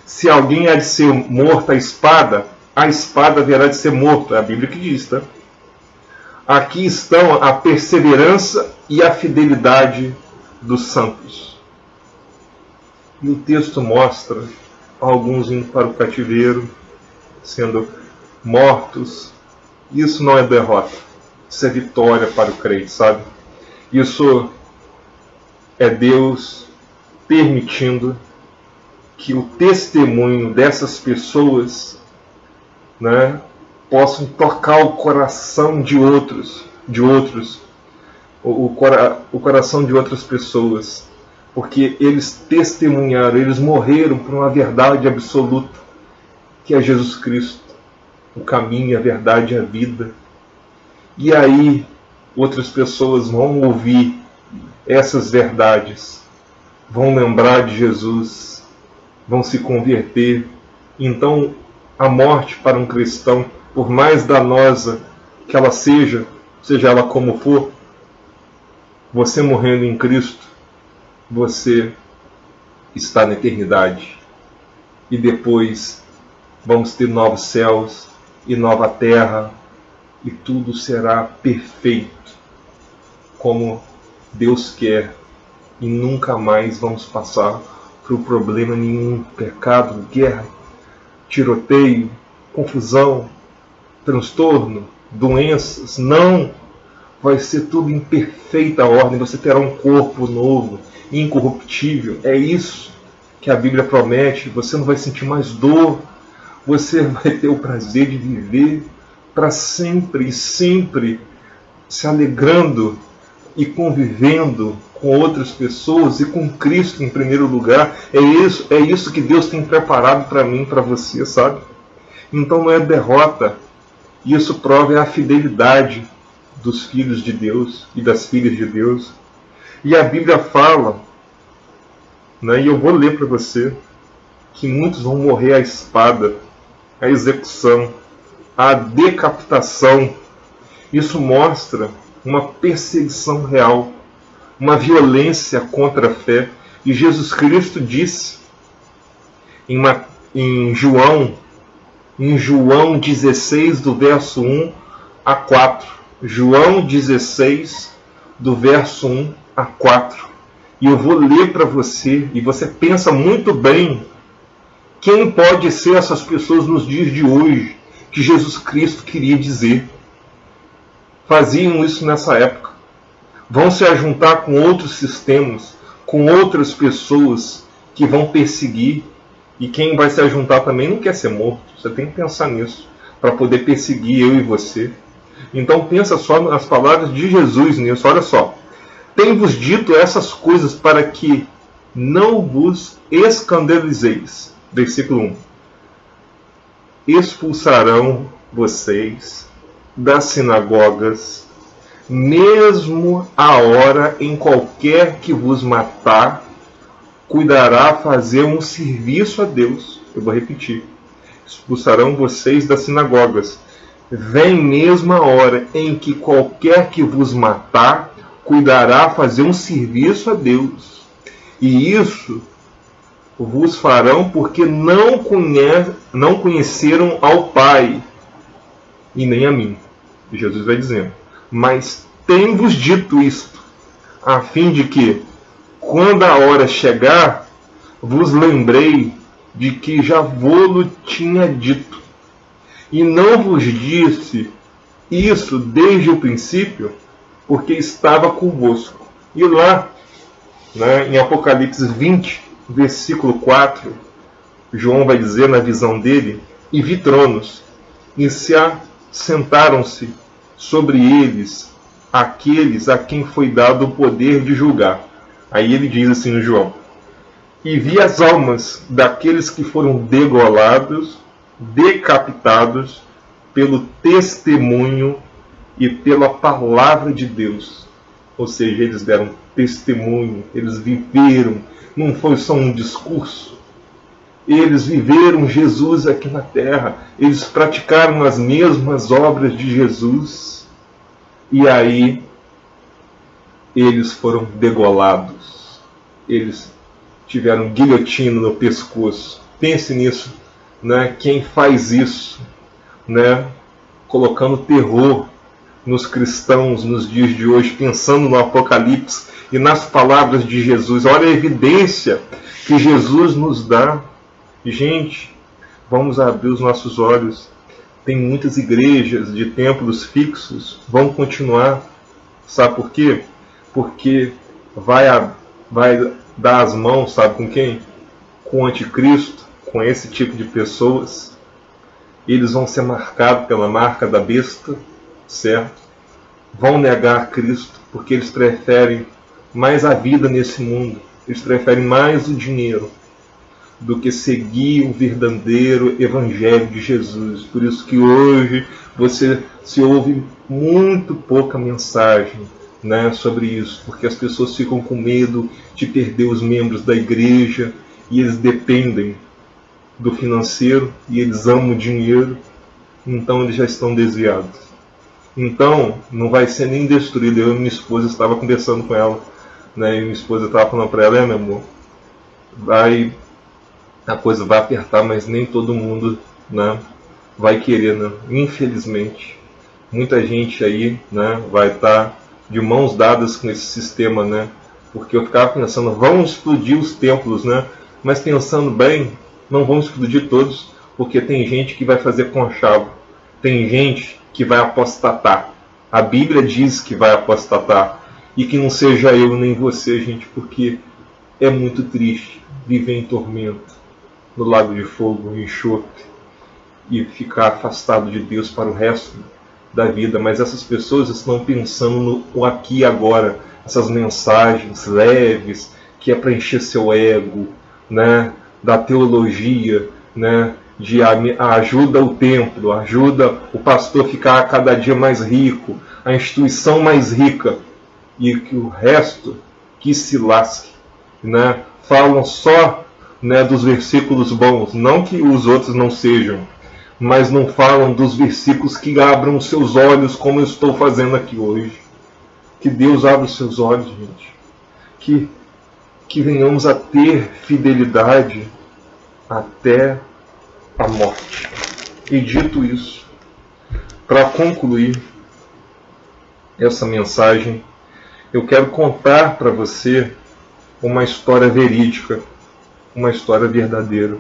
Se alguém há de ser morto à espada haverá de ser morto. É a Bíblia que diz, tá? Aqui estão a perseverança e a fidelidade dos santos. E o texto mostra alguns indo para o cativeiro, sendo mortos. Isso não é derrota, isso é vitória para o crente, sabe? Isso é Deus permitindo que o testemunho dessas pessoas, né, possam tocar o coração de outros, o coração de outras pessoas, porque eles testemunharam, eles morreram por uma verdade absoluta, que é Jesus Cristo, o caminho, a verdade e a vida. E aí outras pessoas vão ouvir essas verdades, vão lembrar de Jesus, vão se converter. Então a morte para um cristão, por mais danosa que ela seja ela como for, você morrendo em Cristo, você está na eternidade. E depois vamos ter novos céus e nova terra, e tudo será perfeito, como Deus quer, e nunca mais vamos passar por problema nenhum, pecado, guerra, tiroteio, confusão, transtorno, doenças. Não, vai ser tudo em perfeita ordem. Você terá um corpo novo, incorruptível. É isso que a Bíblia promete, você não vai sentir mais dor, você vai ter o prazer de viver para sempre e sempre se alegrando e convivendo com outras pessoas e com Cristo em primeiro lugar. É isso que Deus tem preparado para mim, para você, sabe? Então não é derrota. Isso prova a fidelidade dos filhos de Deus e das filhas de Deus. E a Bíblia fala, né, e eu vou ler para você, que muitos vão morrer à espada, à execução, à decapitação. Isso mostra uma perseguição real, uma violência contra a fé. E Jesus Cristo disse em João 16, do verso 1 a 4. João 16, do verso 1 a 4. E eu vou ler para você, e você pensa muito bem quem pode ser essas pessoas nos dias de hoje que Jesus Cristo queria dizer. Faziam isso nessa época. Vão se ajuntar com outros sistemas, com outras pessoas que vão perseguir. E quem vai se ajuntar também não quer ser morto. Você tem que pensar nisso, para poder perseguir eu e você. Então pensa só nas palavras de Jesus nisso. Olha só. Tenho-vos dito essas coisas para que não vos escandalizeis. Versículo 1. Expulsarão vocês das sinagogas, mesmo a hora em qualquer que vos matar, cuidará fazer um serviço a Deus. Eu vou repetir. Expulsarão vocês das sinagogas. Vem mesmo a hora em que qualquer que vos matar, cuidará fazer um serviço a Deus. E isso vos farão porque não conheceram ao Pai e nem a mim. Jesus vai dizendo. Mas tenho-vos dito isto, a fim de que, quando a hora chegar, vos lembrei de que já vô-lo tinha dito. E não vos disse isso desde o princípio, porque estava convosco. E lá, né, em Apocalipse 20, versículo 4, João vai dizer na visão dele, e vi tronos, e se assentaram-se sobre eles aqueles a quem foi dado o poder de julgar. Aí ele diz assim no João, e vi as almas daqueles que foram degolados, decapitados pelo testemunho e pela palavra de Deus. Ou seja, eles deram testemunho, eles viveram, não foi só um discurso. Eles viveram Jesus aqui na terra, eles praticaram as mesmas obras de Jesus, e aí eles foram degolados, eles tiveram guilhotina no pescoço. Pense nisso, né? Quem faz isso, né? Colocando terror nos cristãos nos dias de hoje, pensando no Apocalipse e nas palavras de Jesus. Olha a evidência que Jesus nos dá. Gente, vamos abrir os nossos olhos. Tem muitas igrejas de templos fixos, vão continuar. Sabe por quê? Porque vai dar as mãos, sabe com quem? Com o anticristo, com esse tipo de pessoas. Eles vão ser marcados pela marca da besta, certo? Vão negar Cristo, porque eles preferem mais a vida nesse mundo. Eles preferem mais o dinheiro do que seguir o verdadeiro Evangelho de Jesus. Por isso que hoje você se ouve muito pouca mensagem, né, sobre isso, porque as pessoas ficam com medo de perder os membros da igreja e eles dependem do financeiro e eles amam o dinheiro, então eles já estão desviados. Então não vai ser nem destruído. Eu e minha esposa estava conversando com ela, né, e minha esposa estava falando para ela, meu amor, a coisa vai apertar, mas nem todo mundo, né, vai querer, né? Infelizmente, muita gente aí, né, vai estar de mãos dadas com esse sistema, né? Porque eu ficava pensando, vão explodir os templos, né? Mas pensando bem, não vão explodir todos, porque tem gente que vai fazer conchavo, tem gente que vai apostatar. A Bíblia diz que vai apostatar, e que não seja eu nem você, gente, porque é muito triste viver em tormento, no lago de fogo, em enxofre, e ficar afastado de Deus para o resto da vida. Mas essas pessoas estão pensando no aqui e agora, essas mensagens leves, que é para encher seu ego, né, da teologia, né, de ajuda o templo, ajuda o pastor a ficar cada dia mais rico, a instituição mais rica, e que o resto que se lasque, né? Falam só, né, dos versículos bons, não que os outros não sejam, mas não falam dos versículos que abram os seus olhos, como eu estou fazendo aqui hoje. Que Deus abra os seus olhos, gente. Que venhamos a ter fidelidade até a morte. E dito isso, para concluir essa mensagem, eu quero contar para você uma história verídica, uma história verdadeira.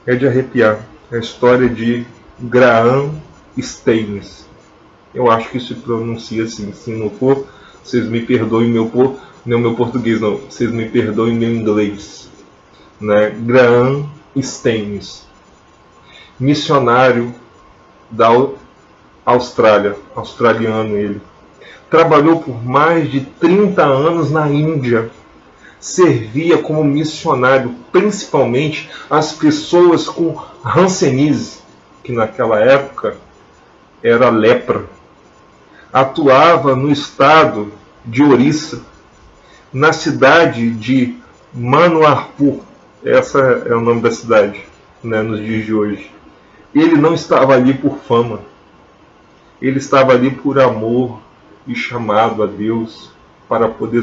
É de arrepiar. É a história de Graham Staines. Eu acho que se pronuncia assim. Se não for, vocês me perdoem meu português, não. Vocês me perdoem meu inglês. Né? Graham Staines, missionário da Austrália, australiano ele. Trabalhou por mais de 30 anos na Índia. Servia como missionário, principalmente as pessoas com hanseníase, que naquela época era lepra. Atuava no estado de Orissa, na cidade de Manwarpur. Essa é o nome da cidade, né, nos dias de hoje. Ele não estava ali por fama. Ele estava ali por amor e chamado a Deus para poder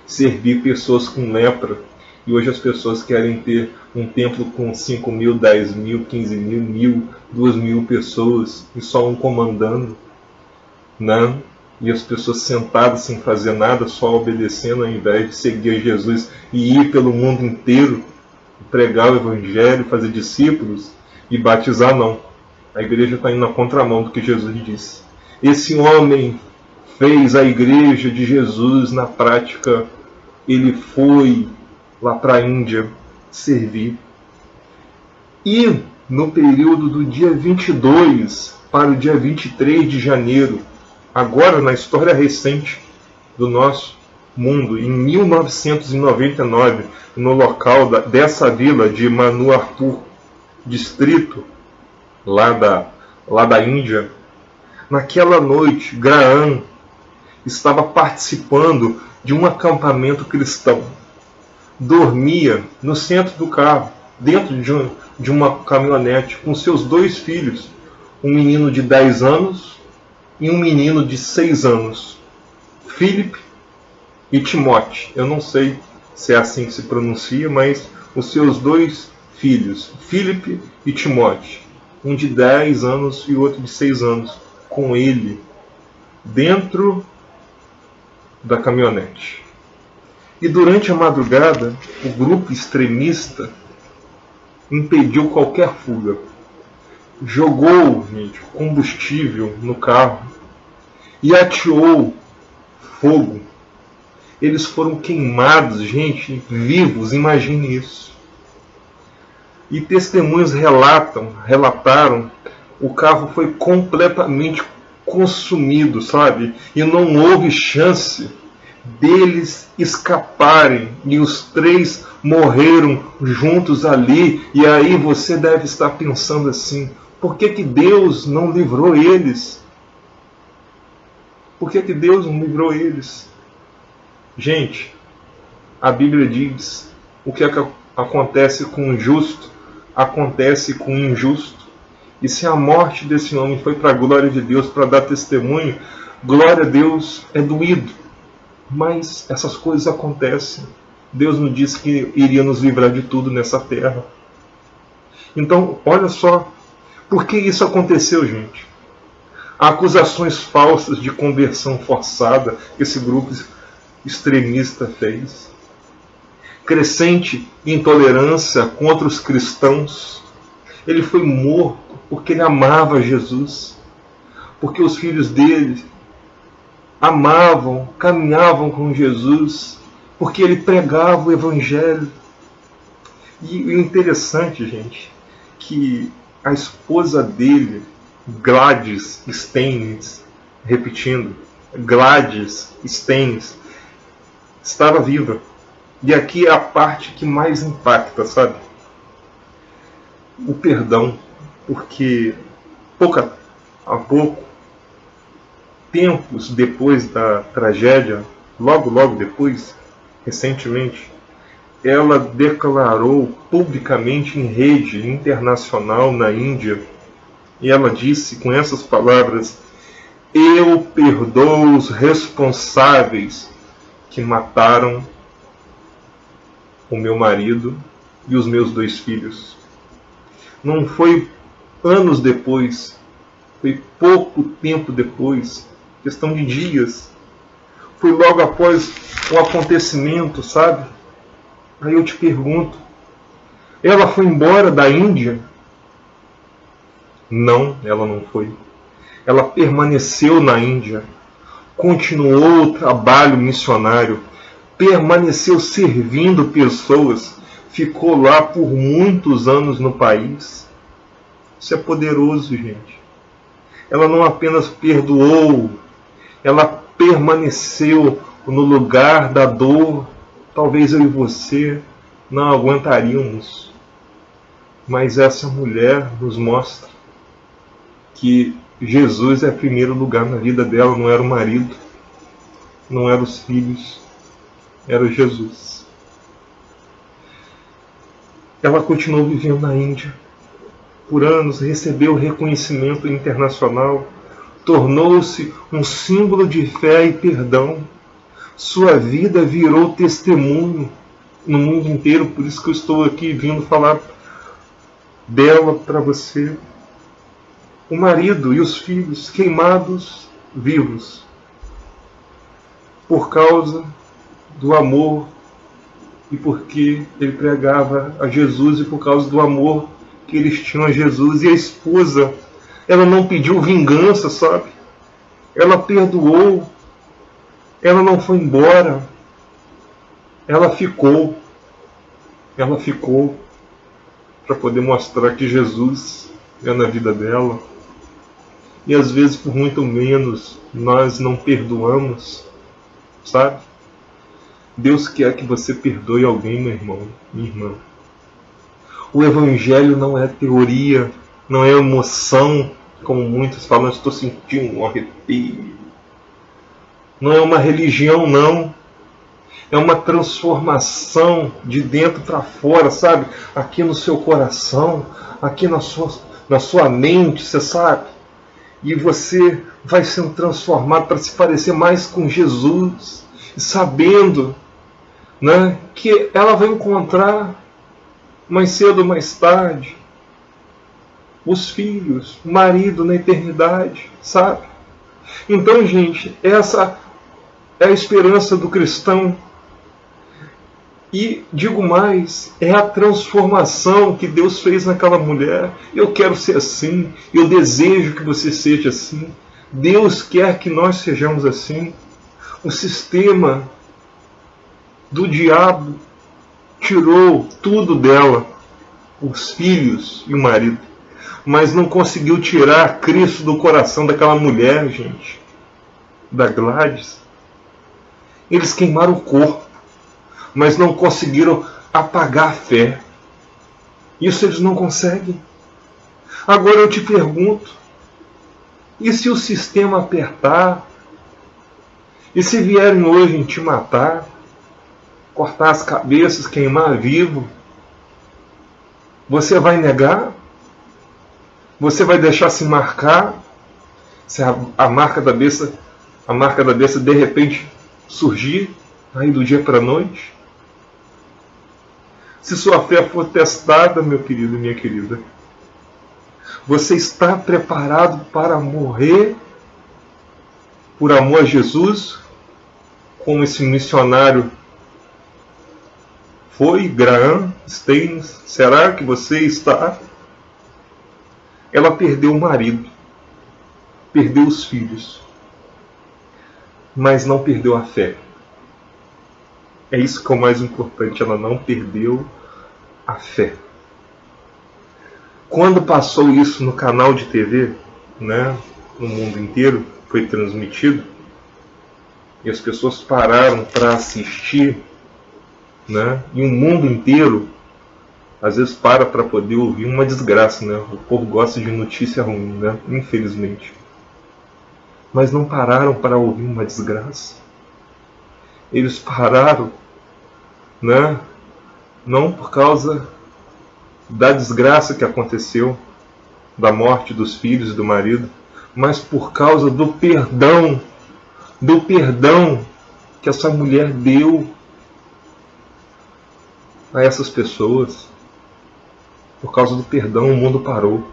servir pessoas com lepra. E hoje as pessoas querem ter um templo com 5 mil, 10 mil, 15 mil, 2 mil pessoas e só um comandando, né? E as pessoas sentadas sem fazer nada, só obedecendo, ao invés de seguir Jesus e ir pelo mundo inteiro, pregar o Evangelho, fazer discípulos e batizar. Não. A igreja está indo na contramão do que Jesus disse. Esse homem fez a igreja de Jesus na prática. Ele foi lá para a Índia servir. E no período do dia 22 para o dia 23 de janeiro, agora na história recente do nosso mundo, em 1999, no local dessa vila de Manwarpur, distrito lá da Índia, naquela noite, Graham estava participando de um acampamento cristão. Dormia no centro do carro, dentro de uma caminhonete, com seus 2 filhos, um menino de 10 anos e um menino de 6 anos, Philip e Timóteo. Eu não sei se é assim que se pronuncia, mas os seus 2 filhos, Philip e Timóteo, um de 10 anos e outro de 6 anos, com ele, dentro da caminhonete. E durante a madrugada, o grupo extremista impediu qualquer fuga. Jogou, gente, combustível no carro e ateou fogo. Eles foram queimados, gente, vivos, imagine isso. E testemunhos relataram, o carro foi completamente consumido, sabe? E não houve chance deles escaparem. E os 3 morreram juntos ali. E aí você deve estar pensando assim: por que Deus não livrou eles? Por que Deus não livrou eles? Gente, a Bíblia diz: o que acontece com o justo, acontece com o injusto. E se a morte desse homem foi para a glória de Deus, para dar testemunho, glória a Deus, é doído. Mas essas coisas acontecem. Deus nos disse que iria nos livrar de tudo nessa terra. Então, olha só, por que isso aconteceu, gente? Acusações falsas de conversão forçada que esse grupo extremista fez. Crescente intolerância contra os cristãos. Ele foi morto porque ele amava Jesus. Porque os filhos dele amavam, caminhavam com Jesus. Porque ele pregava o Evangelho. E o interessante, gente, que a esposa dele, Gladys Staines, repetindo, Gladys Staines, estava viva. E aqui é a parte que mais impacta, sabe? O perdão, porque a pouco, tempos depois da tragédia, logo depois, recentemente, ela declarou publicamente em rede internacional na Índia, e ela disse com essas palavras: eu perdoo os responsáveis que mataram o meu marido e os meus 2 filhos. Não foi anos depois, foi pouco tempo depois, questão de dias. Foi logo após o acontecimento, sabe? Aí eu te pergunto, ela foi embora da Índia? Não, ela não foi. Ela permaneceu na Índia, continuou o trabalho missionário, permaneceu servindo pessoas, ficou lá por muitos anos no país. Isso é poderoso, gente. Ela não apenas perdoou, ela permaneceu no lugar da dor. Talvez eu e você não aguentaríamos. Mas essa mulher nos mostra que Jesus é primeiro lugar na vida dela. Não era o marido, não eram os filhos, era Jesus. Ela continuou vivendo na Índia por anos, recebeu reconhecimento internacional, tornou-se um símbolo de fé e perdão. Sua vida virou testemunho no mundo inteiro, por isso que eu estou aqui vindo falar dela para você. O marido e os filhos queimados vivos por causa do amor e porque ele pregava a Jesus e por causa do amor que eles tinham a Jesus. E a esposa, ela não pediu vingança, sabe? Ela perdoou. Ela não foi embora. Ela ficou para poder mostrar que Jesus é na vida dela. E às vezes, por muito menos, nós não perdoamos, sabe? Deus quer que você perdoe alguém, meu irmão, minha irmã. O Evangelho não é teoria, não é emoção, como muitos falam, estou sentindo um arrepio. Não é uma religião, não. É uma transformação de dentro para fora, sabe? Aqui no seu coração, aqui na sua mente, você sabe? E você vai sendo transformado para se parecer mais com Jesus, sabendo, né, que ela vai encontrar mais cedo ou mais tarde os filhos, o marido na eternidade, sabe? Então, gente, essa é a esperança do cristão. E, digo mais, é a transformação que Deus fez naquela mulher. Eu quero ser assim, eu desejo que você seja assim. Deus quer que nós sejamos assim. O sistema do diabo tirou tudo dela, os filhos e o marido, mas não conseguiu tirar Cristo do coração daquela mulher, gente, da Gladys. Eles queimaram o corpo, mas não conseguiram apagar a fé. Isso eles não conseguem. Agora eu te pergunto, e se o sistema apertar? E se vierem hoje te matar, cortar as cabeças, queimar vivo? Você vai negar? Você vai deixar se marcar? Se a marca da besta de repente surgir aí do dia para a noite? Se sua fé for testada, meu querido e minha querida, você está preparado para morrer por amor a Jesus, como esse missionário foi, Graham Staines? Será que você está? Ela perdeu o marido, perdeu os filhos, mas não perdeu a fé. É isso que é o mais importante. Ela não perdeu a fé. Quando passou isso no canal de TV, né, no mundo inteiro, foi transmitido, e as pessoas pararam para assistir, né, e o mundo inteiro às vezes para poder ouvir uma desgraça, né? O povo gosta de notícia ruim, né? Infelizmente. Mas não pararam para ouvir uma desgraça. Eles pararam, né? Não por causa da desgraça que aconteceu, da morte dos filhos e do marido, mas por causa do perdão que essa mulher deu a essas pessoas. Por causa do perdão, o mundo parou.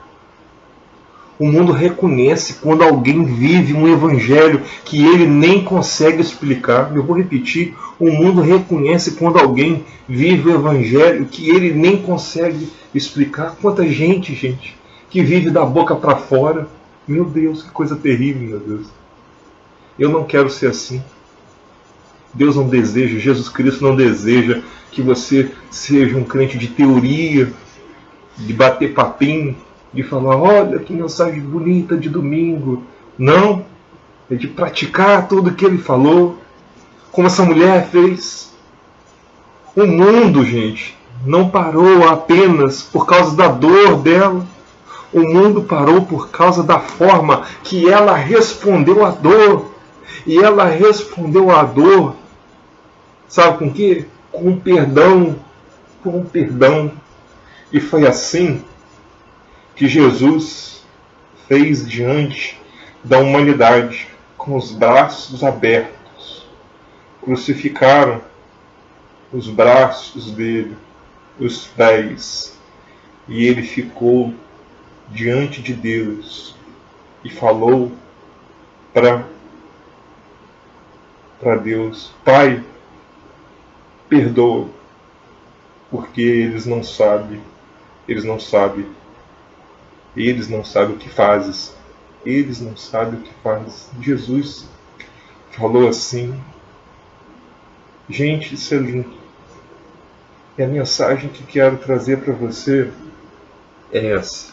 O mundo reconhece quando alguém vive um evangelho que ele nem consegue explicar. Eu vou repetir, o mundo reconhece quando alguém vive o evangelho que ele nem consegue explicar. Quanta gente, que vive da boca para fora. Meu Deus, que coisa terrível, meu Deus. Eu não quero ser assim. Deus não deseja, Jesus Cristo não deseja que você seja um crente de teoria, de bater papinho, de falar, olha que mensagem bonita de domingo. Não, é de praticar tudo o que ele falou, como essa mulher fez. O mundo, não parou apenas por causa da dor dela. O mundo parou por causa da forma que ela respondeu à dor. E ela respondeu à dor, sabe com o quê? Com perdão. Com perdão. E foi assim que Jesus fez diante da humanidade, com os braços abertos. Crucificaram os braços dele, os pés, e ele ficou diante de Deus e falou para Deus: Pai, perdoa, porque eles não sabem o que fazes. Eles não sabem o que fazes. Jesus falou assim. Gente, isso é lindo. E a mensagem que quero trazer para você é essa.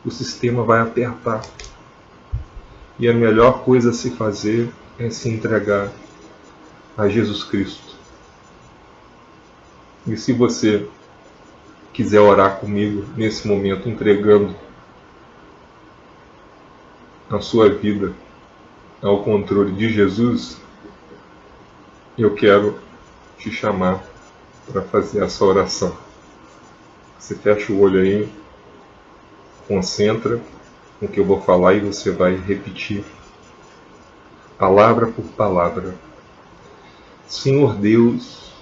O sistema vai apertar. E a melhor coisa a se fazer é se entregar a Jesus Cristo. E se você quiser orar comigo nesse momento, entregando a sua vida ao controle de Jesus, eu quero te chamar para fazer essa oração. Você fecha o olho aí, concentra no que eu vou falar e você vai repetir palavra por palavra. Senhor Deus,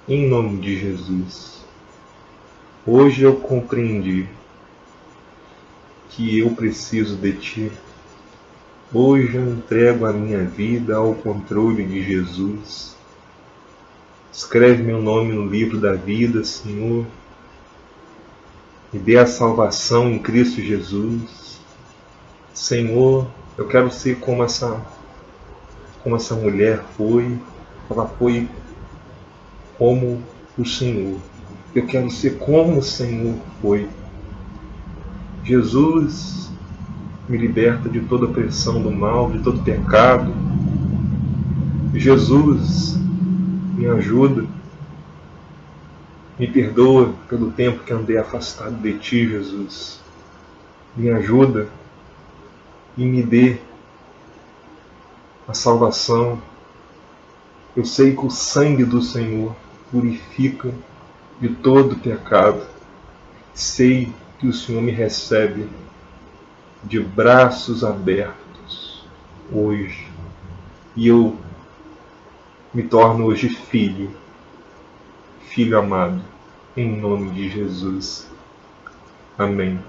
em nome de Jesus, hoje eu compreendi que eu preciso de Ti. Hoje eu entrego a minha vida ao controle de Jesus. Escreve meu nome no livro da vida, Senhor. Me dê a salvação em Cristo Jesus. Senhor, eu quero ser como essa mulher foi. Ela foi como o Senhor. Eu quero ser como o Senhor foi. Jesus, me liberta de toda a pressão do mal, de todo pecado. Jesus, me ajuda. Me perdoa pelo tempo que andei afastado de Ti, Jesus. Me ajuda e me dê a salvação. Eu sei que o sangue do Senhor purifica de todo pecado. Sei que o Senhor me recebe de braços abertos hoje. E eu me torno hoje filho amado, em nome de Jesus. Amém.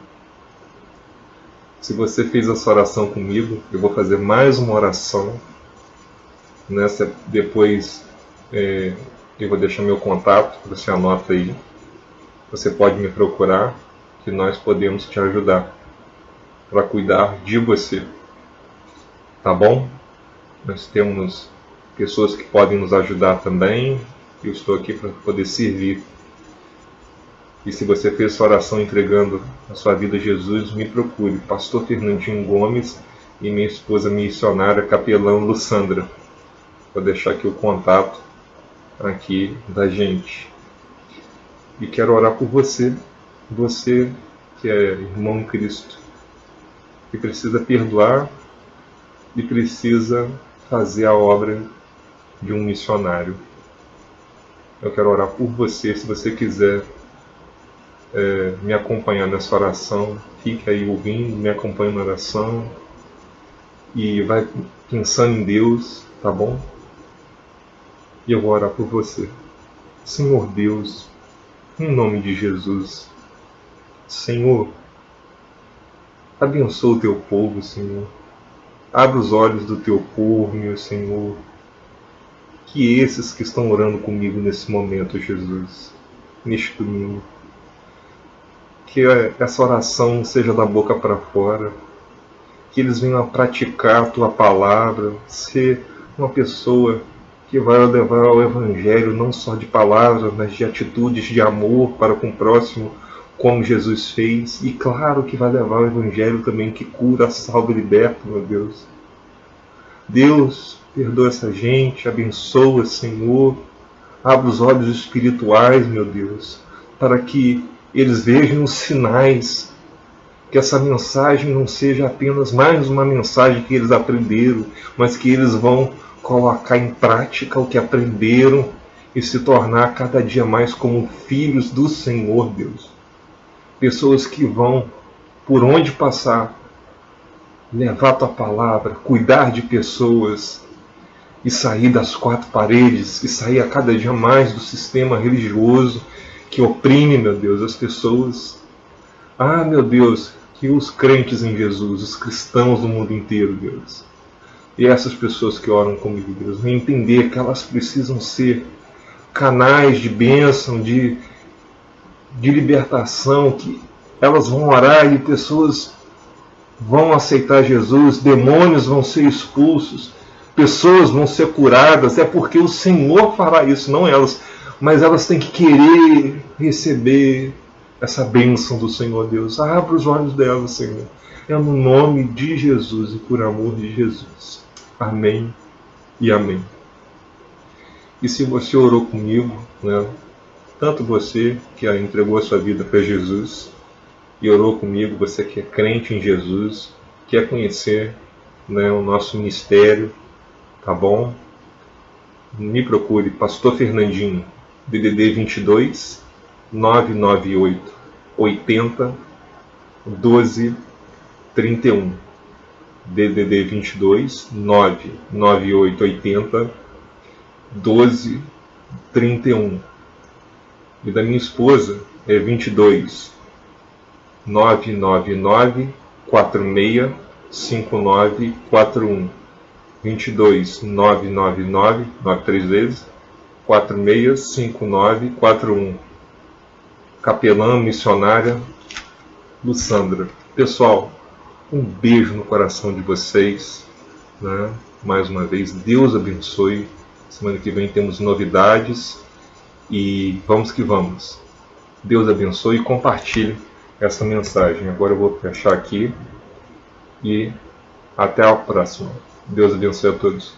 Se você fez essa oração comigo, eu vou fazer mais uma oração. Depois eu vou deixar meu contato, você anota aí. Você pode me procurar, que nós podemos te ajudar para cuidar de você. Tá bom? Nós temos pessoas que podem nos ajudar também. Eu estou aqui para poder servir. E se você fez essa oração entregando a sua vida a Jesus, me procure, Pastor Fernandinho Gomes e minha esposa missionária capelã Lussandra. Vou deixar aqui o contato aqui da gente. E quero orar por você, você que é irmão em Cristo, que precisa perdoar e precisa fazer a obra de um missionário. Eu quero orar por você. Se você quiser me acompanhar nessa oração, fique aí ouvindo, me acompanhe na oração e vai pensando em Deus, tá bom? E eu vou orar por você. Senhor Deus, em nome de Jesus, Senhor, abençoa o teu povo, Senhor. Abre os olhos do teu povo, meu Senhor. Que esses que estão orando comigo nesse momento, Jesus, neste domingo, que essa oração seja da boca para fora, que eles venham a praticar a tua palavra, ser uma pessoa que vai levar ao Evangelho não só de palavras, mas de atitudes de amor para com o próximo, como Jesus fez. E claro que vai levar ao Evangelho também que cura, salva e liberta, meu Deus. Deus, perdoa essa gente, abençoa, Senhor. Abre os olhos espirituais, meu Deus, para que eles vejam os sinais, que essa mensagem não seja apenas mais uma mensagem que eles aprenderam, mas que eles vão colocar em prática o que aprenderam e se tornar cada dia mais como filhos do Senhor, Deus. Pessoas que vão, por onde passar, levar a tua palavra, cuidar de pessoas e sair das quatro paredes, e sair a cada dia mais do sistema religioso que oprime, meu Deus, as pessoas. Ah, meu Deus, que os crentes em Jesus, os cristãos do mundo inteiro, Deus, e essas pessoas que oram comigo, Deus, vêm entender que elas precisam ser canais de bênção, de libertação, que elas vão orar e pessoas vão aceitar Jesus, demônios vão ser expulsos, pessoas vão ser curadas. É porque o Senhor fará isso, não elas, mas elas têm que querer receber essa bênção do Senhor, Deus. Abra os olhos delas, Senhor. É no nome de Jesus e por amor de Jesus. Amém e amém. E se você orou comigo, né, tanto você que entregou a sua vida para Jesus e orou comigo, você que é crente em Jesus, quer conhecer, né, o nosso ministério, tá bom? Me procure, Pastor Fernandinho, DDD 22 998 80 12 31. DDD 22 998 80 12 31. E da minha esposa é 22 999 46 5941. 22 999 93 vezes 46 5941. Capelã missionária Lussandra. Pessoal, um beijo no coração de vocês, né? Mais uma vez, Deus abençoe. Semana que vem temos novidades e vamos que vamos. Deus abençoe e compartilhe essa mensagem. Agora eu vou fechar aqui e até a próxima. Deus abençoe a todos.